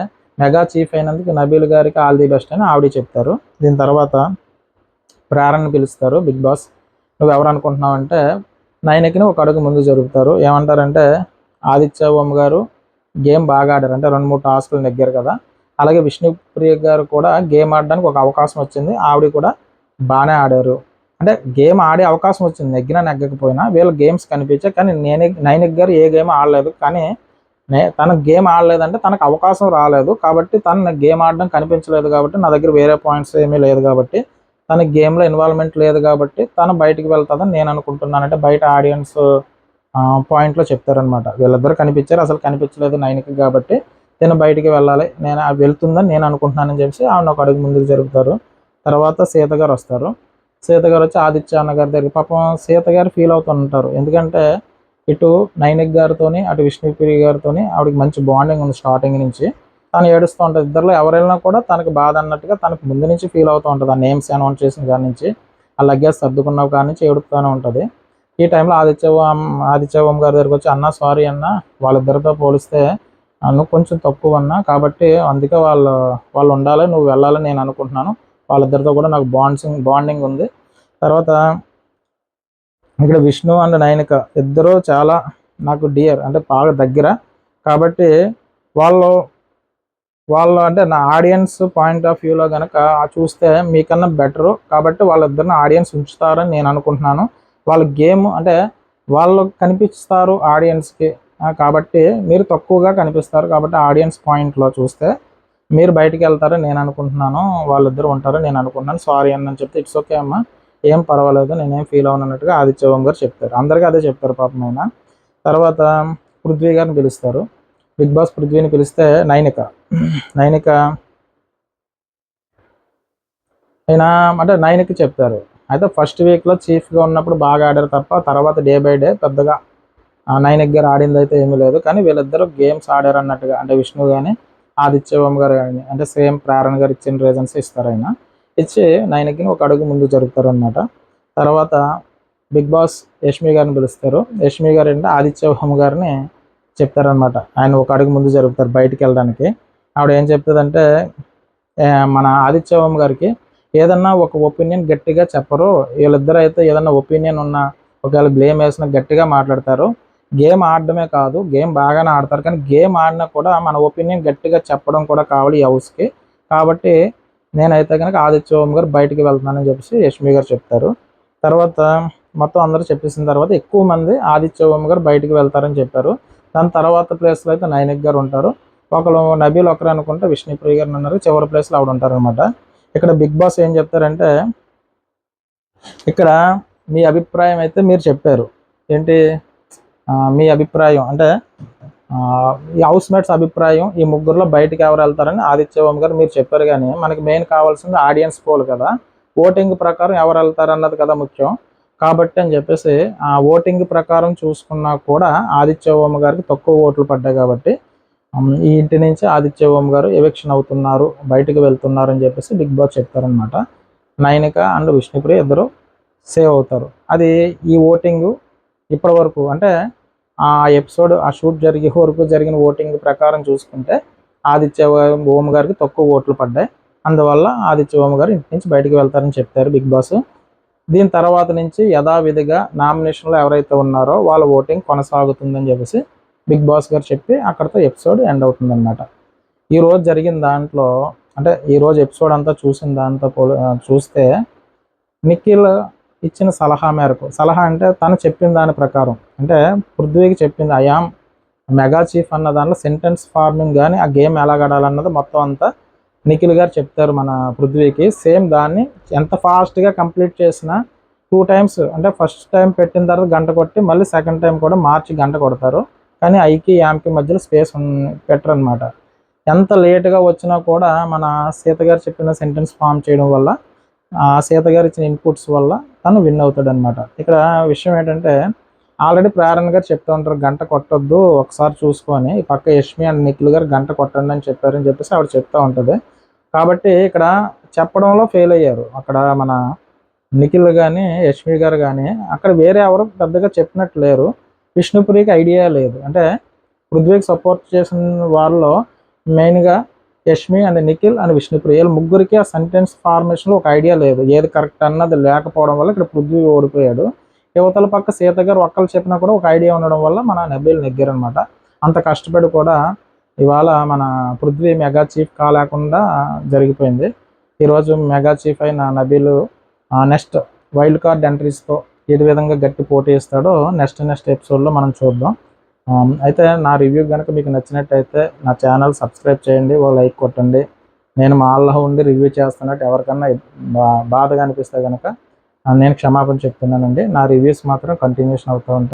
మెగా చీఫ్ అయినందుకు నబీల్ గారికి ఆల్ ది బెస్ట్ అని ఆవిడ చెప్తారు. దీని తర్వాత ప్రేరణని పిలుస్తారు బిగ్ బాస్. నువ్వు ఎవరు అనుకుంటున్నావు అంటే నైన్కిని ఒక అడుగు ముందు జరుగుతారు. ఏమంటారంటే ఆదిత్య ఓం గారు గేమ్ బాగా ఆడారు, అంటే 2-3 టాస్కులు నెగ్గారు కదా. అలాగే విష్ణుప్రియ గారు కూడా గేమ్ ఆడడానికి ఒక అవకాశం వచ్చింది, ఆవిడ కూడా బాగానే ఆడారు. అంటే గేమ్ ఆడే అవకాశం వచ్చింది, నెగ్గినా నెగ్గకపోయినా వీళ్ళ గేమ్స్ కనిపించాయి. కానీ నైనిక్ గారు ఏ గేమ్ ఆడలేదు. కానీ తనకు గేమ్ ఆడలేదంటే తనకు అవకాశం రాలేదు కాబట్టి తను గేమ్ ఆడడం కనిపించలేదు కాబట్టి నా దగ్గర వేరే పాయింట్స్ ఏమీ లేదు కాబట్టి తన గేమ్లో ఇన్వాల్వ్మెంట్ లేదు కాబట్టి తను బయటికి వెళ్తుందని నేను అనుకుంటున్నాను. అంటే బయట ఆడియన్స్ పాయింట్లో చెప్తారనమాట. వీళ్ళిద్దరు కనిపించారు, అసలు కనిపించలేదు నైన్కి కాబట్టి నేను బయటికి వెళ్ళాలి, నేను వెళ్తుందని నేను అనుకుంటున్నానని చెప్పి ఆవిడ ఒక అడుగు ముందుకు జరుపుతారు. తర్వాత సీత గారు వస్తారు. సీత గారు వచ్చి ఆదిత్య అన్న గారి దగ్గర పాపం సీత గారు ఫీల్ అవుతుంటారు. ఎందుకంటే ఇటు నైనిక్ గారితో అటు విష్ణుప్రియ గారితో ఆవిడకి మంచి బాండింగ్ ఉంది స్టార్టింగ్ నుంచి. తను ఏడుస్తూ ఉంటుంది. ఇద్దరిలో ఎవరైనా కూడా తనకు బాధ అన్నట్టుగా తనకు ముందు నుంచి ఫీల్ అవుతూ ఉంటుంది. ఆ నేమ్స్ అనౌన్స్ చేసిన కాడి నుంచి, ఆ లగ్గేజ్ సర్దుకున్న కాడి నుంచి ఏడుస్తూనే ఉంటుంది. ఈ టైంలో ఆదిత్య ఓం గారి దగ్గరికి వచ్చి అన్న సారీ అన్న, వాళ్ళిద్దరితో పోలిస్తే నువ్వు కొంచెం తక్కువ అన్నా కాబట్టి అందుకే వాళ్ళు ఉండాలి, నువ్వు వెళ్ళాలని నేను అనుకుంటున్నాను. వాళ్ళిద్దరితో కూడా నాకు బాండింగ్ ఉంది. తర్వాత ఇక్కడ విష్ణు అండ్ నైనిక ఇద్దరు చాలా నాకు డియర్, అంటే బాగా దగ్గర కాబట్టి వాళ్ళు అంటే నా ఆడియన్స్ పాయింట్ ఆఫ్ వ్యూలో కనుక చూస్తే మీకన్నా బెటరు కాబట్టి వాళ్ళిద్దరిని ఆడియన్స్ ఉంచుతారని నేను అనుకుంటున్నాను. వాళ్ళ గేమ్ అంటే వాళ్ళు కనిపిస్తారు ఆడియన్స్కి కాబట్టి మీరు తక్కువగా కనిపిస్తారు కాబట్టి ఆడియన్స్ పాయింట్లో చూస్తే మీరు బయటికి వెళ్తారని నేను అనుకుంటున్నాను, వాళ్ళిద్దరు ఉంటారని నేను అనుకుంటున్నాను, సారీ అని చెప్తే ఇట్స్ ఓకే అమ్మ, ఏం పర్వాలేదు, నేనేం ఫీల్ అవునన్నట్టుగా ఆదిత్య ఓం గారు చెప్తారు. అందరికీ అదే చెప్తారు పాపం ఆయన. తర్వాత పృథ్వీ గారిని పిలుస్తారు. బిగ్ బాస్ పృథ్వీని పిలిస్తే నైనిక అయినా అంటే నైన్కి చెప్తారు. అయితే ఫస్ట్ వీక్లో చీఫ్గా ఉన్నప్పుడు బాగా ఆడారు తప్ప తర్వాత డే బై డే పెద్దగా నైనిక్ గారు ఆడింది అయితే ఏమీ లేదు. కానీ వీళ్ళిద్దరూ గేమ్స్ ఆడారు అన్నట్టుగా, అంటే విష్ణు కానీ ఆదిత్య ఓం గారు కానీ అంటే సేమ్ ప్రేరణ గారు ఇచ్చిన రీజన్స్ ఇస్తారు. ఆయన ఇచ్చి నైన్కి ఒక అడుగు ముందు జరుపుతారు అనమాట. తర్వాత బిగ్ బాస్ యష్మి గారిని పిలుస్తారు. యష్మి గారు అంటే ఆదిత్య ఓం గారిని చెప్తారనమాట. ఆయన ఒక అడుగు ముందు జరుపుతారు బయటికి వెళ్ళడానికి. ఆవిడ ఏం చెప్తుందంటే మన ఆదిత్య ఓం గారికి ఏదన్నా ఒక ఒపీనియన్ గట్టిగా చెప్పరు, వీళ్ళిద్దరు అయితే ఏదన్నా ఒపీనియన్ ఉన్నా ఒకవేళ బ్లేమ్ వేసినా గట్టిగా మాట్లాడతారు. గేమ్ ఆడడమే కాదు, గేమ్ బాగానే ఆడతారు, కానీ గేమ్ ఆడినా కూడా మన ఒపీనియన్ గట్టిగా చెప్పడం కూడా కావాలి ఈ హౌస్కి. కాబట్టి నేనైతే కనుక ఆదిత్య ఓం గారు బయటికి వెళ్తున్నానని చెప్పేసి యష్మి గారు చెప్తారు. తర్వాత మొత్తం అందరూ చెప్పేసిన తర్వాత ఎక్కువ మంది ఆదిత్య ఓం గారు బయటికి వెళ్తారని చెప్పారు. దాని తర్వాత ప్లేస్లో అయితే నైనిక్ గారు ఉంటారు. ఒకరు నబీల్ ఒకరు అనుకుంటే విష్ణుప్రియ గారు ఉన్నారు, చివరి ప్లేస్లో ఆవిడ ఉంటారు అనమాట. ఇక్కడ బిగ్ బాస్ ఏం చెప్తారంటే ఇక్కడ మీ అభిప్రాయం అయితే మీరు చెప్పారు ఏంటి, మీ అభిప్రాయం అంటే ఈ హౌస్ మేట్స్ అభిప్రాయం ఈ ముగ్గురులో బయటికి ఎవరు వెళ్తారని ఆదిత్య ఓం గారు మీరు చెప్పారు. కానీ మనకి మెయిన్ కావాల్సింది ఆడియన్స్ పోల్ కదా, ఓటింగ్ ప్రకారం ఎవరు వెళ్తారు అన్నది కదా ముఖ్యం. కాబట్టి అని చెప్పేసి ఆ ఓటింగ్ ప్రకారం చూసుకున్నా కూడా ఆదిత్య ఓం గారికి తక్కువ ఓట్లు పడ్డాయి కాబట్టి ఈ ఇంటి నుంచి ఆదిత్య ఓం గారు ఎవిక్షన్ అవుతున్నారు, బయటకు వెళ్తున్నారు అని చెప్పేసి బిగ్ బాస్ చెప్తారనమాట. నైనిక అండ్ విష్ణుప్రియ ఇద్దరు సేవ్ అవుతారు. అది ఈ ఓటింగ్ ఇప్పటి వరకు అంటే ఆ ఎపిసోడ్ ఆ షూట్ జరిగే వరకు జరిగిన ఓటింగ్ ప్రకారం చూసుకుంటే ఆదిత్య ఓం గారికి తక్కువ ఓట్లు పడ్డాయి. అందువల్ల ఆదిత్య ఓం గారు ఇంటి నుంచి బయటకు వెళ్తారని చెప్తారు బిగ్ బాస్. దీని తర్వాత నుంచి యథావిధిగా నామినేషన్లో ఎవరైతే ఉన్నారో వాళ్ళ ఓటింగ్ కొనసాగుతుందని చెప్పేసి బిగ్ బాస్ గారు చెప్పి అక్కడితో ఎపిసోడ్ ఎండ్ అవుతుందన్నమాట. ఈరోజు జరిగిన దాంట్లో అంటే ఈరోజు ఎపిసోడ్ అంతా చూసిన దాంతో చూస్తే నిఖిల్ ఇచ్చిన సలహా మేరకు, సలహా అంటే తను చెప్పిన దాని ప్రకారం, అంటే పృథ్వీకి చెప్పింది ఐయామ్ మెగా చీఫ్ అన్న దాంట్లో సెంటెన్స్ ఫార్మింగ్ కానీ ఆ గేమ్ ఎలా గడాలన్నది మొత్తం అంతా నిఖిల్ గారు చెప్తారు మన పృథ్వీకి. సేమ్ దాన్ని ఎంత ఫాస్ట్గా కంప్లీట్ చేసినా 2 times అంటే ఫస్ట్ టైం పెట్టిన తర్వాత గంట కొట్టి మళ్ళీ సెకండ్ టైం కూడా మార్చి గంట కొడతారు. కానీ ఐకి యామ్కి మధ్యలో స్పేస్ పెట్టరు అనమాట. ఎంత లేట్గా వచ్చినా కూడా మన సీత గారు చెప్పిన సెంటెన్స్ ఫామ్ చేయడం వల్ల సీత గారు ఇచ్చిన ఇన్పుట్స్ వల్ల తను విన్ అవుతాడు అనమాట. ఇక్కడ విషయం ఏంటంటే ఆల్రెడీ ప్రేరణ గారు చెప్తూ ఉంటారు గంట కొట్టొద్దు ఒకసారి చూసుకొని, ఈ పక్క యష్మి అండ్ నిఖిల్ గారు గంట కొట్టండి అని చెప్పారని చెప్పేసి ఆవిడ చెప్తూ ఉంటుంది. కాబట్టి ఇక్కడ చెప్పడంలో ఫెయిల్ అయ్యారు. అక్కడ మన నిఖిల్ కానీ యష్మి గారు కానీ అక్కడ వేరే ఎవరు పెద్దగా చెప్పినట్టు లేరు. విష్ణుప్రియకి ఐడియా లేదు. అంటే పృథ్వీకి సపోర్ట్ చేసిన వాళ్ళలో మెయిన్గా యష్మి అండ్ నిఖిల్ అండ్ విష్ణుప్రియ వీళ్ళు ముగ్గురికి ఆ సెంటెన్స్ ఫార్మేషన్లో ఒక ఐడియా లేదు. ఏది కరెక్ట్ అన్నది లేకపోవడం వల్ల ఇక్కడ పృథ్వీ ఓడిపోయాడు. యువతల పక్క సీత గారు ఒక్కళ్ళు చెప్పినా కూడా ఒక ఐడియా ఉండడం వల్ల మన నబీల్ నెగ్గారనమాట. అంత కష్టపడి కూడా ఇవాళ మన పృథ్వీ మెగా చీఫ్ కాలేకుండా జరిగిపోయింది. ఈరోజు మెగా చీఫ్ అయిన నబీల్ నెక్స్ట్ వైల్డ్ కార్డ్ ఎంట్రీస్తో ఏ విధంగా గట్టి పోటీ ఇస్తాడో నెక్స్ట్ ఎపిసోడ్లో మనం చూద్దాం. అయితే నా రివ్యూ కనుక మీకు నచ్చినట్టయితే నా ఛానల్ సబ్స్క్రైబ్ చేయండి, ఓ లైక్ కొట్టండి. నేను మాల్లో ఉండి రివ్యూ చేస్తున్నట్టు ఎవరికన్నా బాధగా అనిపిస్తే కనుక నేను క్షమాపణ చెప్తున్నానండి. నా రివ్యూస్ మాత్రం కంటిన్యూషన్ అవుతూ ఉంటాయి.